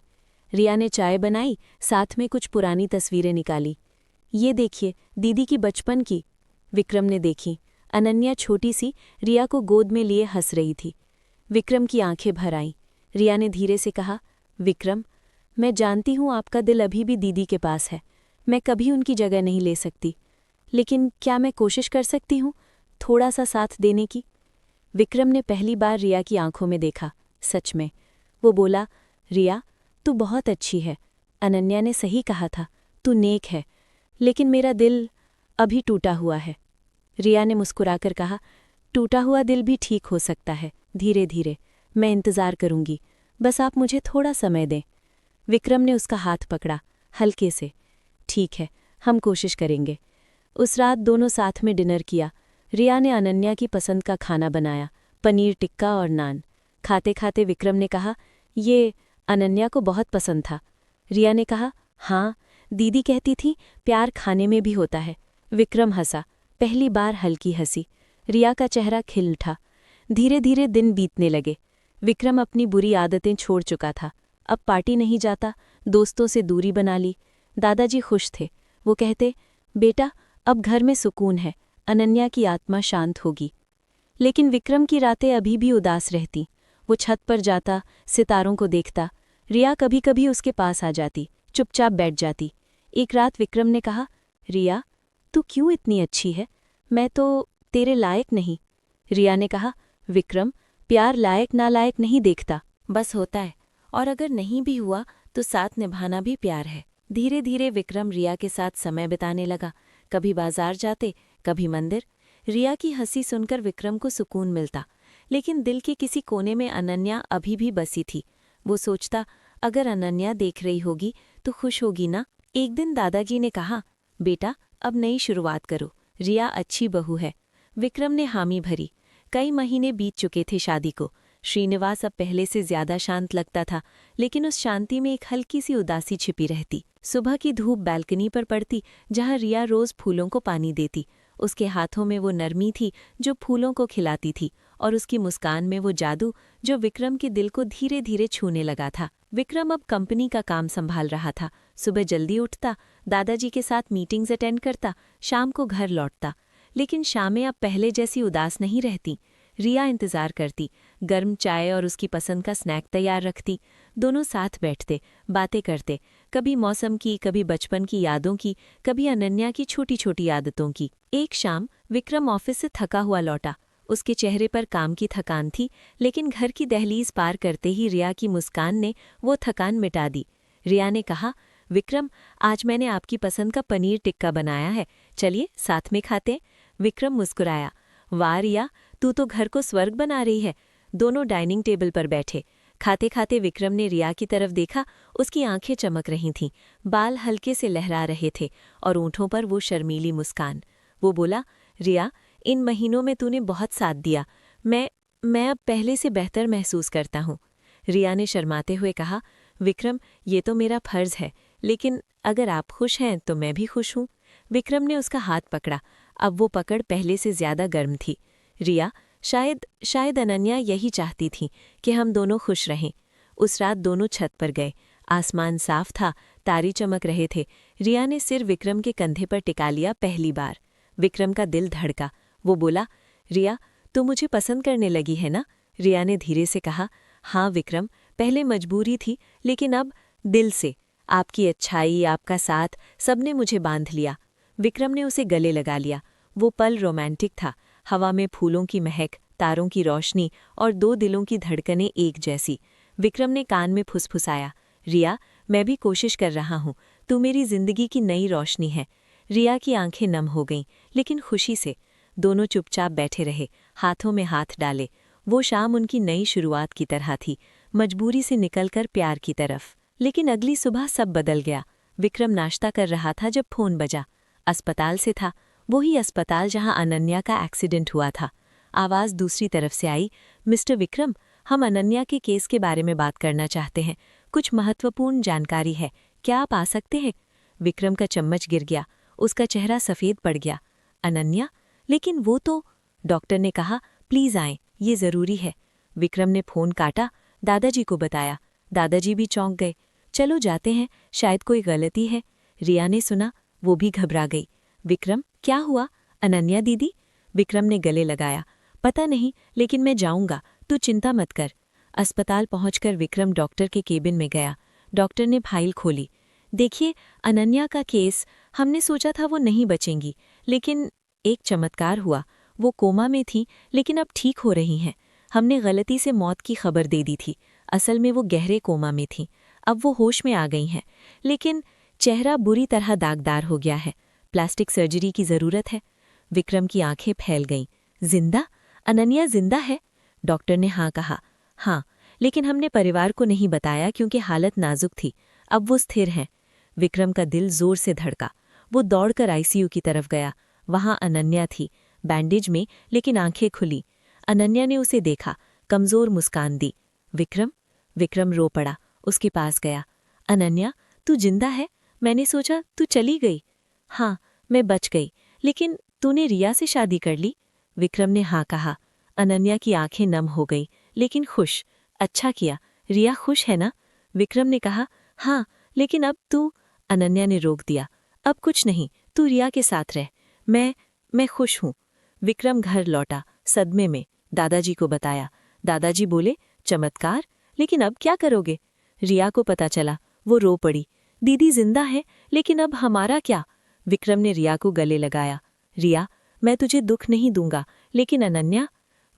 रिया ने चाय बनाई, साथ में कुछ पुरानी तस्वीरें निकाली। ये देखिए, दीदी की बचपन की। विक्रम ने देखी। अनन्या छोटी सी रिया को गोद में लिए हंस रही थी। विक्रम की आंखें भर आईं। रिया ने धीरे से कहा, विक्रम, मैं जानती हूँ आपका दिल अभी भी दीदी के पास है। मैं कभी उनकी जगह नहीं ले सकती, लेकिन क्या मैं कोशिश कर सकती हूँ थोड़ा सा साथ देने की? विक्रम ने पहली बार रिया की आंखों में देखा। सच में। वो बोला, रिया, तू बहुत अच्छी है। अनन्या ने सही कहा था, तू नेक है, लेकिन मेरा दिल अभी टूटा हुआ है। रिया ने मुस्कुराकर कहा, टूटा हुआ दिल भी ठीक हो सकता है, धीरे धीरे। मैं इंतज़ार करूंगी, बस आप मुझे थोड़ा समय दें। विक्रम ने उसका हाथ पकड़ा, हल्के से। ठीक है, हम कोशिश करेंगे। उस रात दोनों साथ में डिनर किया। रिया ने अनन्या की पसंद का खाना बनाया, पनीर टिक्का और नान। खाते खाते विक्रम ने कहा, ये अनन्या को बहुत पसंद था। रिया ने कहा, हाँ, दीदी कहती थी प्यार खाने में भी होता है। विक्रम हंसा, पहली बार हल्की हंसी। रिया का चेहरा खिल उठा। धीरे धीरे दिन बीतने लगे। विक्रम अपनी बुरी आदतें छोड़ चुका था। अब पार्टी नहीं जाता, दोस्तों से दूरी बना ली। दादाजी खुश थे। वो कहते, बेटा, अब घर में सुकून है, अनन्या की आत्मा शांत होगी। लेकिन विक्रम की रातें अभी भी उदास रहती। वो छत पर जाता, सितारों को देखता। रिया कभी कभी उसके पास आ जाती, चुपचाप बैठ जाती। एक रात विक्रम ने कहा, रिया, तू क्यों इतनी अच्छी है? मैं तो तेरे लायक नहीं। रिया ने कहा, विक्रम, प्यार लायक नालायक नहीं देखता, बस होता है, और अगर नहीं भी हुआ तो साथ निभाना भी प्यार है। धीरे धीरे विक्रम रिया के साथ समय बिताने लगा। कभी बाजार जाते, कभी मंदिर। रिया की हंसी सुनकर विक्रम को सुकून मिलता, लेकिन दिल के किसी कोने में अनन्या अभी भी बसी थी। वो सोचता, अगर अनन्या देख रही होगी तो खुश होगी ना। एक दिन दादाजी ने कहा, बेटा, अब नई शुरुआत करो, रिया अच्छी बहू है। विक्रम ने हामी भरी। कई महीने बीत चुके थे शादी को। श्रीनिवास अब पहले से ज्यादा शांत लगता था, लेकिन उस शांति में एक हल्की सी उदासी छिपी रहती। सुबह की धूप बालकनी पर पड़ती, जहां रिया रोज फूलों को पानी देती। उसके हाथों में वो नरमी थी जो फूलों को खिलाती थी, और उसकी मुस्कान में वो जादू जो विक्रम के दिल को धीरे धीरे छूने लगा था। विक्रम अब कंपनी का काम संभाल रहा था। सुबह जल्दी उठता, दादाजी के साथ मीटिंग्स अटेंड करता, शाम को घर लौटता। लेकिन शामें अब पहले जैसी उदास नहीं रहती। रिया इंतजार करती, गर्म चाय और उसकी पसंद का स्नैक तैयार रखती। दोनों साथ बैठते, बातें करते, कभी मौसम की, कभी बचपन की यादों की, कभी अनन्या की छोटी छोटी आदतों की। एक शाम विक्रम ऑफिस से थका हुआ लौटा। उसके चेहरे पर काम की थकान थी, लेकिन घर की दहलीज पार करते ही रिया की मुस्कान ने वो थकान मिटा दी। रिया ने कहा, विक्रम, आज मैंने आपकी पसंद का पनीर टिक्का बनाया है, चलिए साथ में खाते। विक्रम मुस्कुराया, वाह रिया, तू तो घर को स्वर्ग बना रही है। दोनों डाइनिंग टेबल पर बैठे। खाते खाते विक्रम ने रिया की तरफ देखा। उसकी आंखें चमक रही थीं, बाल हल्के से लहरा रहे थे और ऊँटों पर वो शर्मीली मुस्कान। वो बोला, रिया, इन महीनों में तूने बहुत साथ दिया। मैं अब पहले से बेहतर महसूस करता हूँ। रिया ने शर्माते हुए कहा, विक्रम, ये तो मेरा फर्ज है, लेकिन अगर आप खुश हैं तो मैं भी खुश हूँ। विक्रम ने उसका हाथ पकड़ा। अब वो पकड़ पहले से ज्यादा गर्म थी। रिया, शायद अनन्या यही चाहती थी कि हम दोनों खुश रहें। उस रात दोनों छत पर गए। आसमान साफ था, तारे चमक रहे थे। रिया ने सिर विक्रम के कंधे पर टिका लिया पहली बार। विक्रम का दिल धड़का। वो बोला, रिया, तू मुझे पसंद करने लगी है ना? रिया ने धीरे से कहा, हाँ विक्रम, पहले मजबूरी थी, लेकिन अब दिल से। आपकी अच्छाई, आपका साथ, सबने मुझे बांध लिया। विक्रम ने उसे गले लगा लिया। वो पल रोमांटिक था। हवा में फूलों की महक, तारों की रोशनी और दो दिलों की धड़कनें एक जैसी। विक्रम ने कान में फुसफुसाया, रिया, मैं भी कोशिश कर रहा हूँ, तू मेरी जिंदगी की नई रोशनी है। रिया की आंखें नम हो गईं, लेकिन खुशी से। दोनों चुपचाप बैठे रहे, हाथों में हाथ डाले। वो शाम उनकी नई शुरुआत की तरह थी, मजबूरी से निकलकर प्यार की तरफ। लेकिन अगली सुबह सब बदल गया। विक्रम नाश्ता कर रहा था जब फोन बजा। अस्पताल से था, वही अस्पताल जहां अनन्या का एक्सीडेंट हुआ था। आवाज़ दूसरी तरफ से आई, मिस्टर विक्रम, हम अनन्या के केस के बारे में बात करना चाहते हैं। कुछ महत्वपूर्ण जानकारी है, क्या आप आ सकते हैं? विक्रम का चम्मच गिर गया, उसका चेहरा सफ़ेद पड़ गया। अनन्या? लेकिन वो तो... डॉक्टर ने कहा, प्लीज़ आएं, ये ज़रूरी है। विक्रम ने फ़ोन काटा, दादाजी को बताया। दादाजी भी चौंक गए। चलो जाते हैं, शायद कोई गलती है। रिया ने सुना, वो भी घबरा गई। विक्रम, क्या हुआ? अनन्या दीदी? विक्रम ने गले लगाया, पता नहीं, लेकिन मैं जाऊंगा, तू चिंता मत कर। अस्पताल पहुंचकर विक्रम डॉक्टर के केबिन में गया। डॉक्टर ने फाइल खोली। देखिए, अनन्या का केस, हमने सोचा था वो नहीं बचेंगी, लेकिन एक चमत्कार हुआ। वो कोमा में थी, लेकिन अब ठीक हो रही हैं। हमने गलती से मौत की खबर दे दी थी। असल में वो गहरे कोमा में थी। अब वो होश में आ गई हैं, लेकिन चेहरा बुरी तरह दागदार हो गया है। प्लास्टिक सर्जरी की ज़रूरत है। विक्रम की आंखें फैल गईं। जिंदा? अनन्या जिंदा है? डॉक्टर ने हाँ कहा। हाँ, लेकिन हमने परिवार को नहीं बताया क्योंकि हालत नाजुक थी। अब वो स्थिर हैं। विक्रम का दिल जोर से धड़का। वो दौड़कर आईसीयू की तरफ गया। वहां अनन्या थी, बैंडेज में, लेकिन आंखें खुली। अनन्या ने उसे देखा, कमजोर मुस्कान दी। विक्रम? विक्रम रो पड़ा, उसके पास गया। अनन्या, तू जिंदा है? मैंने सोचा तू चली गई। हाँ, मैं बच गई, लेकिन तूने रिया से शादी कर ली? विक्रम ने हाँ कहा। अनन्या की आंखें नम हो गई, लेकिन खुश। अच्छा किया। रिया खुश है ना? विक्रम ने कहा, हाँ, लेकिन अब तू... अनन्या ने रोक दिया। अब कुछ नहीं, तू रिया के साथ रह। मैं खुश हूँ। विक्रम घर लौटा, सदमे में। दादाजी को बताया। दादाजी बोले, चमत्कार? लेकिन अब क्या करोगे? रिया को पता चला, वो रो पड़ी। दीदी जिंदा है, लेकिन अब हमारा क्या? विक्रम ने रिया को गले लगाया। रिया, मैं तुझे दुख नहीं दूंगा, लेकिन अनन्या?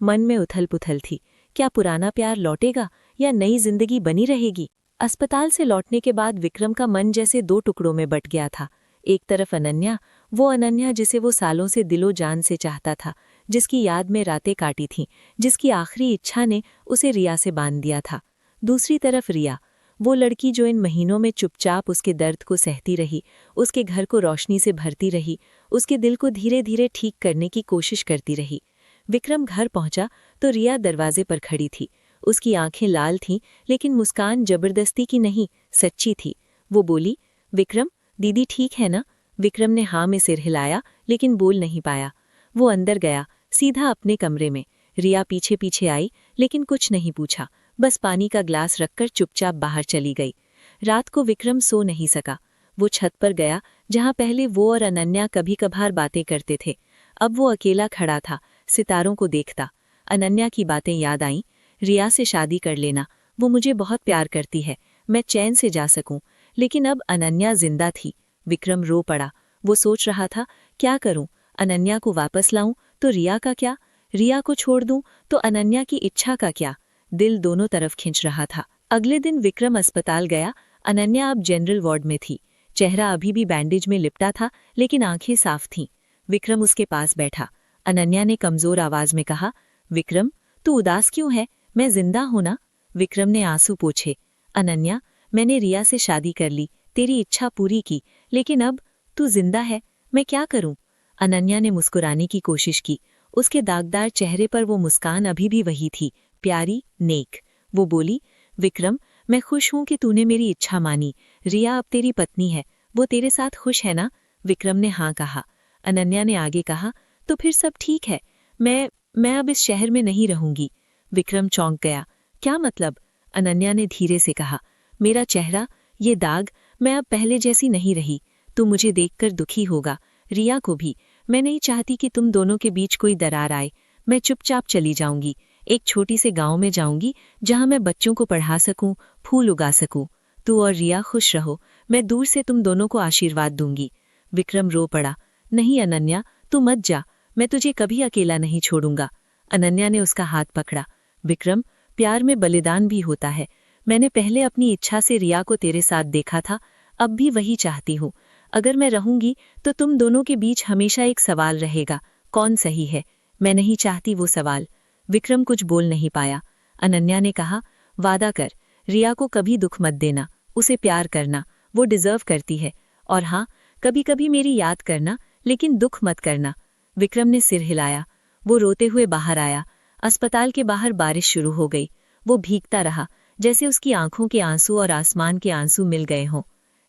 मन में उथल पुथल थी। क्या पुराना प्यार लौटेगा या नई जिंदगी बनी रहेगी? अस्पताल से लौटने के बाद विक्रम का मन जैसे दो टुकड़ों में बट गया था। एक तरफ अनन्या, वो अनन्या जिसे वो सालों से दिलो जान से चाहता था, जिसकी याद में रातें काटी थीं, जिसकी आखिरी इच्छा ने उसे रिया से बांध दिया था। दूसरी तरफ रिया, वो लड़की जो इन महीनों में चुपचाप उसके दर्द को सहती रही, उसके घर को रोशनी से भरती रही, उसके दिल को धीरे धीरे ठीक करने की कोशिश करती रही। विक्रम घर पहुंचा तो रिया दरवाजे पर खड़ी थी। उसकी आंखें लाल थीं, लेकिन मुस्कान जबरदस्ती की नहीं, सच्ची थी। वो बोली, विक्रम, दीदी ठीक है ना? विक्रम ने हाँ में सिर हिलाया, लेकिन बोल नहीं पाया। वो अंदर गया, सीधा अपने कमरे में। रिया पीछे पीछे आई, लेकिन कुछ नहीं पूछा, बस पानी का ग्लास रखकर चुपचाप बाहर चली गई। रात को विक्रम सो नहीं सका। वो छत पर गया, जहाँ पहले वो और अनन्या कभी कभार बातें करते थे। अब वो अकेला खड़ा था, सितारों को देखता। अनन्या की बातें याद आईं। रिया से शादी कर लेना, वो मुझे बहुत प्यार करती है, मैं चैन से जा सकूं। लेकिन अब अनन्या जिंदा थी। विक्रम रो पड़ा। वो सोच रहा था, क्या करूं? अनन्या को वापस लाऊं तो रिया का क्या? रिया को छोड़ दूं तो अनन्या की इच्छा का क्या? दिल दोनों तरफ खिंच रहा था। अगले दिन विक्रम अस्पताल गया। अनन्या अब जनरल वार्ड में थी। चेहरा अभी भी बैंडेज में लिपटा था, लेकिन आंखें साफ थीं। विक्रम उसके पास बैठा। अनन्या ने कमजोर आवाज में कहा, विक्रम, तू उदास क्यों है? मैं जिंदा हूं ना? विक्रम ने आंसू पोंछे। अनन्या, मैंने रिया से शादी कर ली, तेरी इच्छा पूरी की, लेकिन अब तू जिंदा है, मैं क्या करूं? अनन्या ने मुस्कुराने की कोशिश की। उसके दागदार चेहरे पर वो मुस्कान अभी भी वही थी, प्यारी, नेक। वो बोली, विक्रम, मैं खुश हूं कि तूने मेरी इच्छा मानी। रिया अब तेरी पत्नी है, वो तेरे साथ खुश है ना? विक्रम ने हाँ कहा। अनन्या ने आगे कहा, तो फिर सब ठीक है। मैं अब इस शहर में नहीं रहूंगी। विक्रम चौंक गया। क्या मतलब? अनन्या ने धीरे से कहा, मेरा चेहरा, ये दाग, मैं अब पहले जैसी नहीं रही। तू मुझे देखकर दुखी होगा, रिया को भी। मैं नहीं चाहती कि तुम दोनों के बीच कोई दरार आए। मैं चुपचाप चली जाऊंगी, एक छोटी से गांव में जाऊंगी जहां मैं बच्चों को पढ़ा सकूं, फूल उगा सकूं। तू और रिया खुश रहो, मैं दूर से तुम दोनों को आशीर्वाद दूंगी। विक्रम रो पड़ा। नहीं अनन्या, तू मत जा, मैं तुझे कभी अकेला नहीं छोड़ूंगा। अनन्या ने उसका हाथ पकड़ा। विक्रम, प्यार में बलिदान भी होता है। मैंने पहले अपनी इच्छा से रिया को तेरे साथ देखा था, अब भी वही चाहती हूँ। अगर मैं रहूंगी तो तुम दोनों के बीच हमेशा एक सवाल रहेगा, कौन सही है? मैं नहीं चाहती वो सवाल। विक्रम कुछ बोल नहीं पाया। अनन्या ने कहा, वादा कर, रिया को कभी दुख मत देना, उसे प्यार करना, वो डिजर्व करती है। और हाँ, कभी कभी मेरी याद करना, लेकिन दुख मत करना। विक्रम ने सिर हिलाया। वो रोते हुए बाहर आया। अस्पताल के बाहर बारिश शुरू हो गई। वो भीगता रहा, जैसे उसकी आंखों के आंसू और आसमान के आंसू मिल गए हों।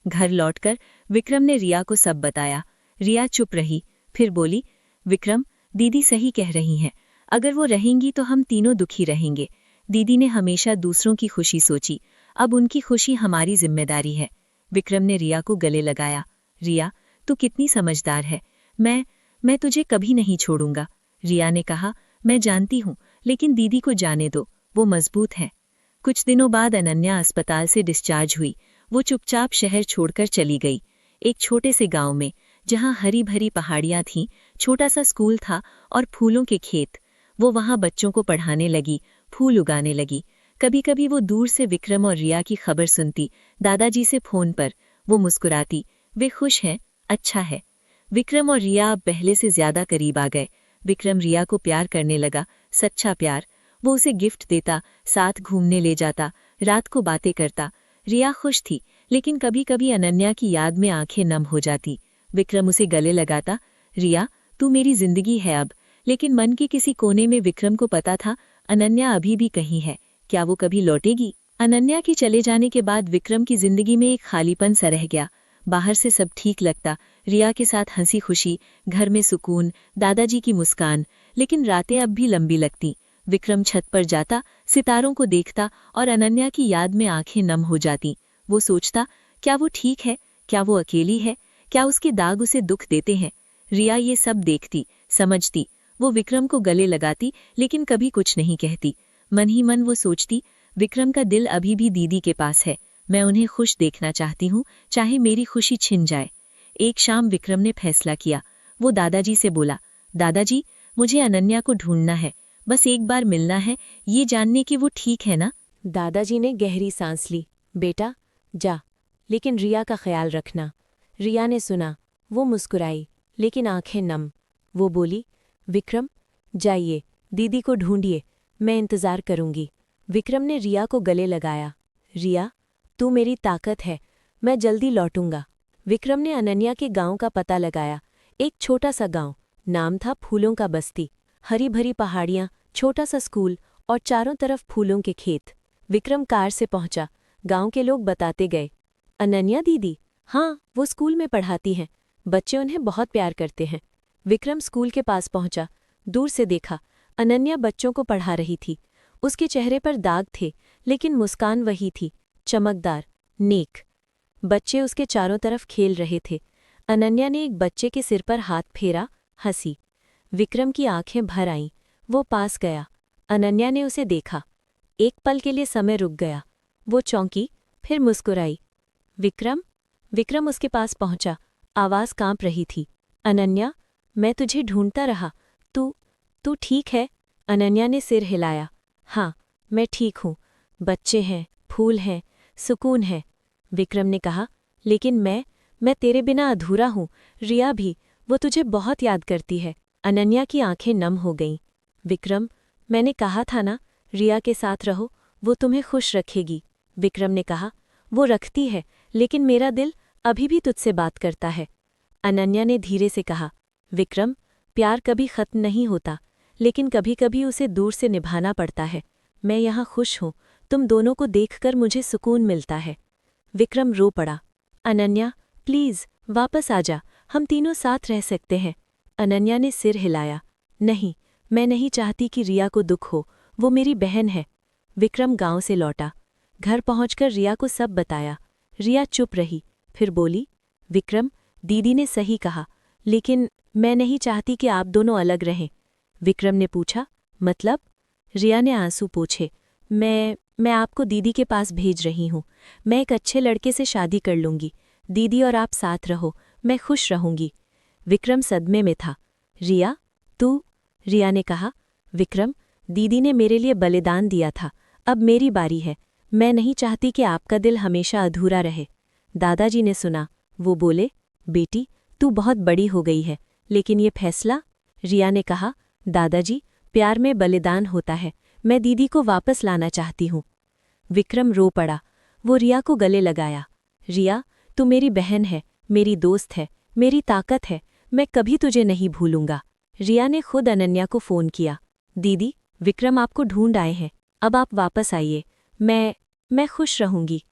घर लौटकर विक्रम ने रिया को सब बताया। रिया चुप रही, फिर बोली, विक्रम, दीदी सही कह रही हैं। अगर वो रहेंगी तो हम तीनों दुखी रहेंगे। दीदी ने हमेशा दूसरों की खुशी सोची, अब उनकी खुशी हमारी जिम्मेदारी है। विक्रम ने रिया को गले लगाया। रिया, तू कितनी समझदार है। मैं तुझे कभी नहीं छोड़ूंगा। रिया ने कहा, मैं जानती हूँ, लेकिन दीदी को जाने दो, वो मजबूत हैं। कुछ दिनों बाद अनन्या अस्पताल से डिस्चार्ज हुई। वो चुपचाप शहर छोड़कर चली गई। एक छोटे से गांव में, जहां हरी भरी पहाड़ियां थीं, छोटा सा स्कूल था और फूलों के खेत। वो वहां बच्चों को पढ़ाने लगी, फूल उगाने लगी। कभी कभी वो दूर से विक्रम और रिया की खबर सुनती, दादाजी से फोन पर। वो मुस्कुराती, वे खुश हैं, अच्छा है। विक्रम और रिया अब पहले से ज्यादा करीब आ गए। विक्रम रिया को प्यार करने लगा, सच्चा प्यार। वो उसे गिफ्ट देता, साथ घूमने ले जाता, रात को बातें करता। रिया खुश थी, लेकिन कभी कभी अनन्या की याद में आंखें नम हो जाती। विक्रम उसे गले लगाता, रिया, तू मेरी जिंदगी है अब। लेकिन मन के किसी कोने में विक्रम को पता था, अनन्या अभी भी कहीं है। क्या वो कभी लौटेगी? अनन्या के चले जाने के बाद विक्रम की जिंदगी में एक खालीपन सा रह गया। बाहर से सब ठीक लगता, रिया के साथ हंसी खुशी, घर में सुकून, दादाजी की मुस्कान। लेकिन रातें अब भी लंबी लगती। विक्रम छत पर जाता, सितारों को देखता और अनन्या की याद में आंखें नम हो जाती। वो सोचता, क्या वो ठीक है? क्या वो अकेली है? क्या उसके दाग उसे दुख देते हैं? रिया ये सब देखती, समझती। वो विक्रम को गले लगाती, लेकिन कभी कुछ नहीं कहती। मन ही मन वो सोचती, विक्रम का दिल अभी भी दीदी के पास है। मैं उन्हें खुश देखना चाहती हूँ, चाहे मेरी खुशी छिन जाए। एक शाम विक्रम ने फैसला किया। वो दादाजी से बोला, दादाजी, मुझे अनन्या को ढूंढना है, बस एक बार मिलना है, ये जानने कि वो ठीक है ना। दादाजी ने गहरी सांस ली। बेटा, जा, लेकिन रिया का ख्याल रखना। रिया ने सुना। वो मुस्कुराई, लेकिन आंखें नम। वो बोली, विक्रम, जाइए, दीदी को ढूंढिए, मैं इंतजार करूंगी। विक्रम ने रिया को गले लगाया। रिया, तू मेरी ताकत है, मैं जल्दी लौटूंगा। विक्रम ने अनन्या के गांव का पता लगाया। एक छोटा सा गांव, नाम था फूलों का बस्ती। हरी भरी पहाड़ियां, छोटा सा स्कूल और चारों तरफ फूलों के खेत। विक्रम कार से पहुंचा। गांव के लोग बताते गए, अनन्या दीदी, हाँ, वो स्कूल में पढ़ाती हैं, बच्चे उन्हें बहुत प्यार करते हैं। विक्रम स्कूल के पास पहुंचा। दूर से देखा, अनन्या बच्चों को पढ़ा रही थी। उसके चेहरे पर दाग थे, लेकिन मुस्कान वही थी, चमकदार, नेक। बच्चे उसके चारों तरफ खेल रहे थे। अनन्या ने एक बच्चे के सिर पर हाथ फेरा, हंसी। विक्रम की आंखें भर आईं। वो पास गया, अनन्या ने उसे देखा। एक पल के लिए समय रुक गया। वो चौंकी, फिर मुस्कुराई। विक्रम? विक्रम उसके पास पहुंचा। आवाज़ कांप रही थी। अनन्या, मैं तुझे ढूंढता रहा। तू ठीक है? अनन्या ने सिर हिलाया। हाँ, मैं ठीक हूँ। बच्चे हैं, फूल हैं, सुकून है। विक्रम ने कहा, लेकिन मैं तेरे बिना अधूरा हूँ। रिया भी, वो तुझे बहुत याद करती है। अनन्या की आंखें नम हो गईं। विक्रम, मैंने कहा था ना, रिया के साथ रहो, वो तुम्हें खुश रखेगी। विक्रम ने कहा, वो रखती है, लेकिन मेरा दिल अभी भी तुझसे बात करता है। अनन्या ने धीरे से कहा, विक्रम, प्यार कभी खत्म नहीं होता, लेकिन कभी कभी उसे दूर से निभाना पड़ता है। मैं यहाँ खुश हूँ, तुम दोनों को देखकर मुझे सुकून मिलता है। विक्रम रो पड़ा। अनन्या, प्लीज़ वापस आ जा, हम तीनों साथ रह सकते हैं। अनन्या ने सिर हिलाया। नहीं, मैं नहीं चाहती कि रिया को दुख हो, वो मेरी बहन है। विक्रम गांव से लौटा। घर पहुंचकर रिया को सब बताया। रिया चुप रही, फिर बोली, विक्रम, दीदी ने सही कहा, लेकिन मैं नहीं चाहती कि आप दोनों अलग रहें। विक्रम ने पूछा, मतलब? रिया ने आंसू पोंछे। मैं आपको दीदी के पास भेज रही हूँ। मैं एक अच्छे लड़के से शादी कर लूँगी। दीदी और आप साथ रहो, मैं खुश रहूँगी। विक्रम सदमे में था। रिया, तू? रिया ने कहा, विक्रम, दीदी ने मेरे लिए बलिदान दिया था, अब मेरी बारी है। मैं नहीं चाहती कि आपका दिल हमेशा अधूरा रहे। दादाजी ने सुना। वो बोले, बेटी, तू बहुत बड़ी हो गई है, लेकिन ये फैसला? रिया ने कहा, दादाजी, प्यार में बलिदान होता है। मैं दीदी को वापस लाना चाहती हूँ। विक्रम रो पड़ा। वो रिया को गले लगाया। रिया, तू मेरी बहन है, मेरी दोस्त है, मेरी ताकत है। मैं कभी तुझे नहीं भूलूंगा। रिया ने खुद अनन्या को फ़ोन किया। दीदी, विक्रम आपको ढूंढ आए हैं, अब आप वापस आइए। मैं खुश रहूंगी।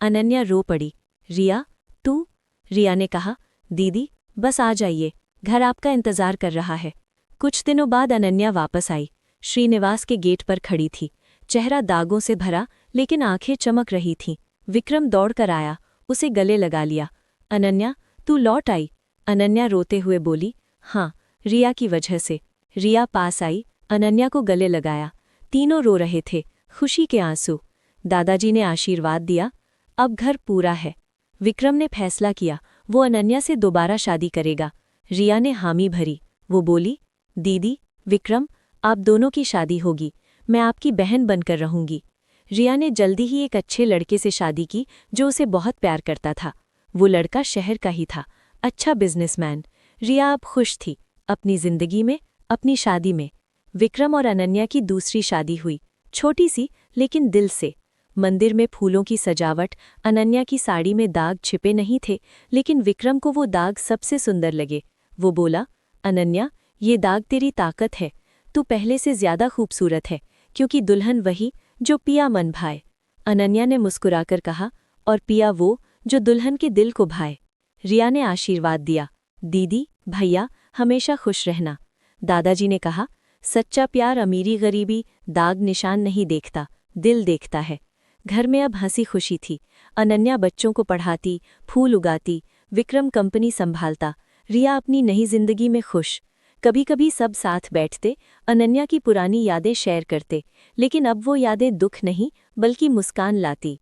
अनन्या रो पड़ी। रिया, तू? रिया ने कहा, दीदी, बस आ जाइए, घर आपका इंतज़ार कर रहा है। कुछ दिनों बाद अनन्या वापस आई। श्रीनिवास के गेट पर खड़ी थी। चेहरा दागों से भरा, लेकिन आंखें चमक रही थीं। विक्रम दौड़कर आया, उसे गले लगा लिया। अनन्या, तू लौट आई? अनन्या रोते हुए बोली, हाँ, रिया की वजह से। रिया पास आई, अनन्या को गले लगाया। तीनों रो रहे थे, खुशी के आंसू। दादाजी ने आशीर्वाद दिया, अब घर पूरा है। विक्रम ने फैसला किया, वो अनन्या से दोबारा शादी करेगा। रिया ने हामी भरी। वो बोली, दीदी, विक्रम, आप दोनों की शादी होगी, मैं आपकी बहन बनकर रहूंगी। रिया ने जल्दी ही एक अच्छे लड़के से शादी की, जो उसे बहुत प्यार करता था। वो लड़का शहर का ही था, अच्छा बिजनेसमैन। रिया अब खुश थी, अपनी जिंदगी में, अपनी शादी में। विक्रम और अनन्या की दूसरी शादी हुई, छोटी सी, लेकिन दिल से। मंदिर में फूलों की सजावट, अनन्या की साड़ी में दाग छिपे नहीं थे, लेकिन विक्रम को वो दाग सबसे सुंदर लगे। वो बोला, अनन्या, ये दाग तेरी ताकत है। तू पहले से ज्यादा खूबसूरत है, क्योंकि दुल्हन वही जो पिया मन भाए। अनन्या ने मुस्कुराकर कहा, और पिया वो जो दुल्हन के दिल को भाए। रिया ने आशीर्वाद दिया, दीदी, भैया, हमेशा खुश रहना। दादाजी ने कहा, सच्चा प्यार अमीरी गरीबी, दाग निशान नहीं देखता, दिल देखता है। घर में अब हंसी खुशी थी। अनन्या बच्चों को पढ़ाती, फूल उगाती, विक्रम कंपनी संभालता, रिया अपनी नई जिंदगी में खुश। कभी कभी सब साथ बैठते, अनन्या की पुरानी यादें शेयर करते, लेकिन अब वो यादें दुख नहीं, बल्कि मुस्कान लाती।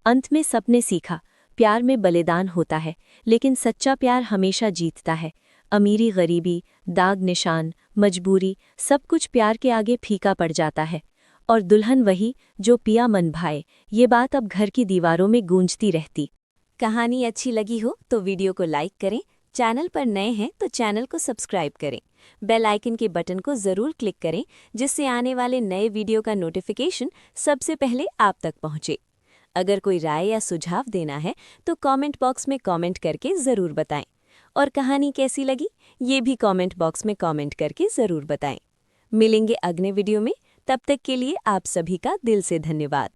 अंत में सबने सीखा, प्यार में बलिदान होता है, लेकिन सच्चा प्यार हमेशा जीतता है। अमीरी गरीबी, दाग निशान, मजबूरी, सब कुछ प्यार के आगे फीका पड़ जाता है। और दुल्हन वही जो पिया मन भाए। ये बात अब घर की दीवारों में गूंजती रहती। कहानी अच्छी लगी हो तो वीडियो को लाइक करें, चैनल पर नए हैं तो चैनल को सब्सक्राइब करें, बेल आइकन के बटन को ज़रूर क्लिक करें, जिससे आने वाले नए वीडियो का नोटिफिकेशन सबसे पहले आप तक पहुंचे। अगर कोई राय या सुझाव देना है तो कमेंट बॉक्स में कमेंट करके ज़रूर बताएं, और कहानी कैसी लगी ये भी कमेंट बॉक्स में कमेंट करके ज़रूर बताएं। मिलेंगे अगले वीडियो में, तब तक के लिए आप सभी का दिल से धन्यवाद।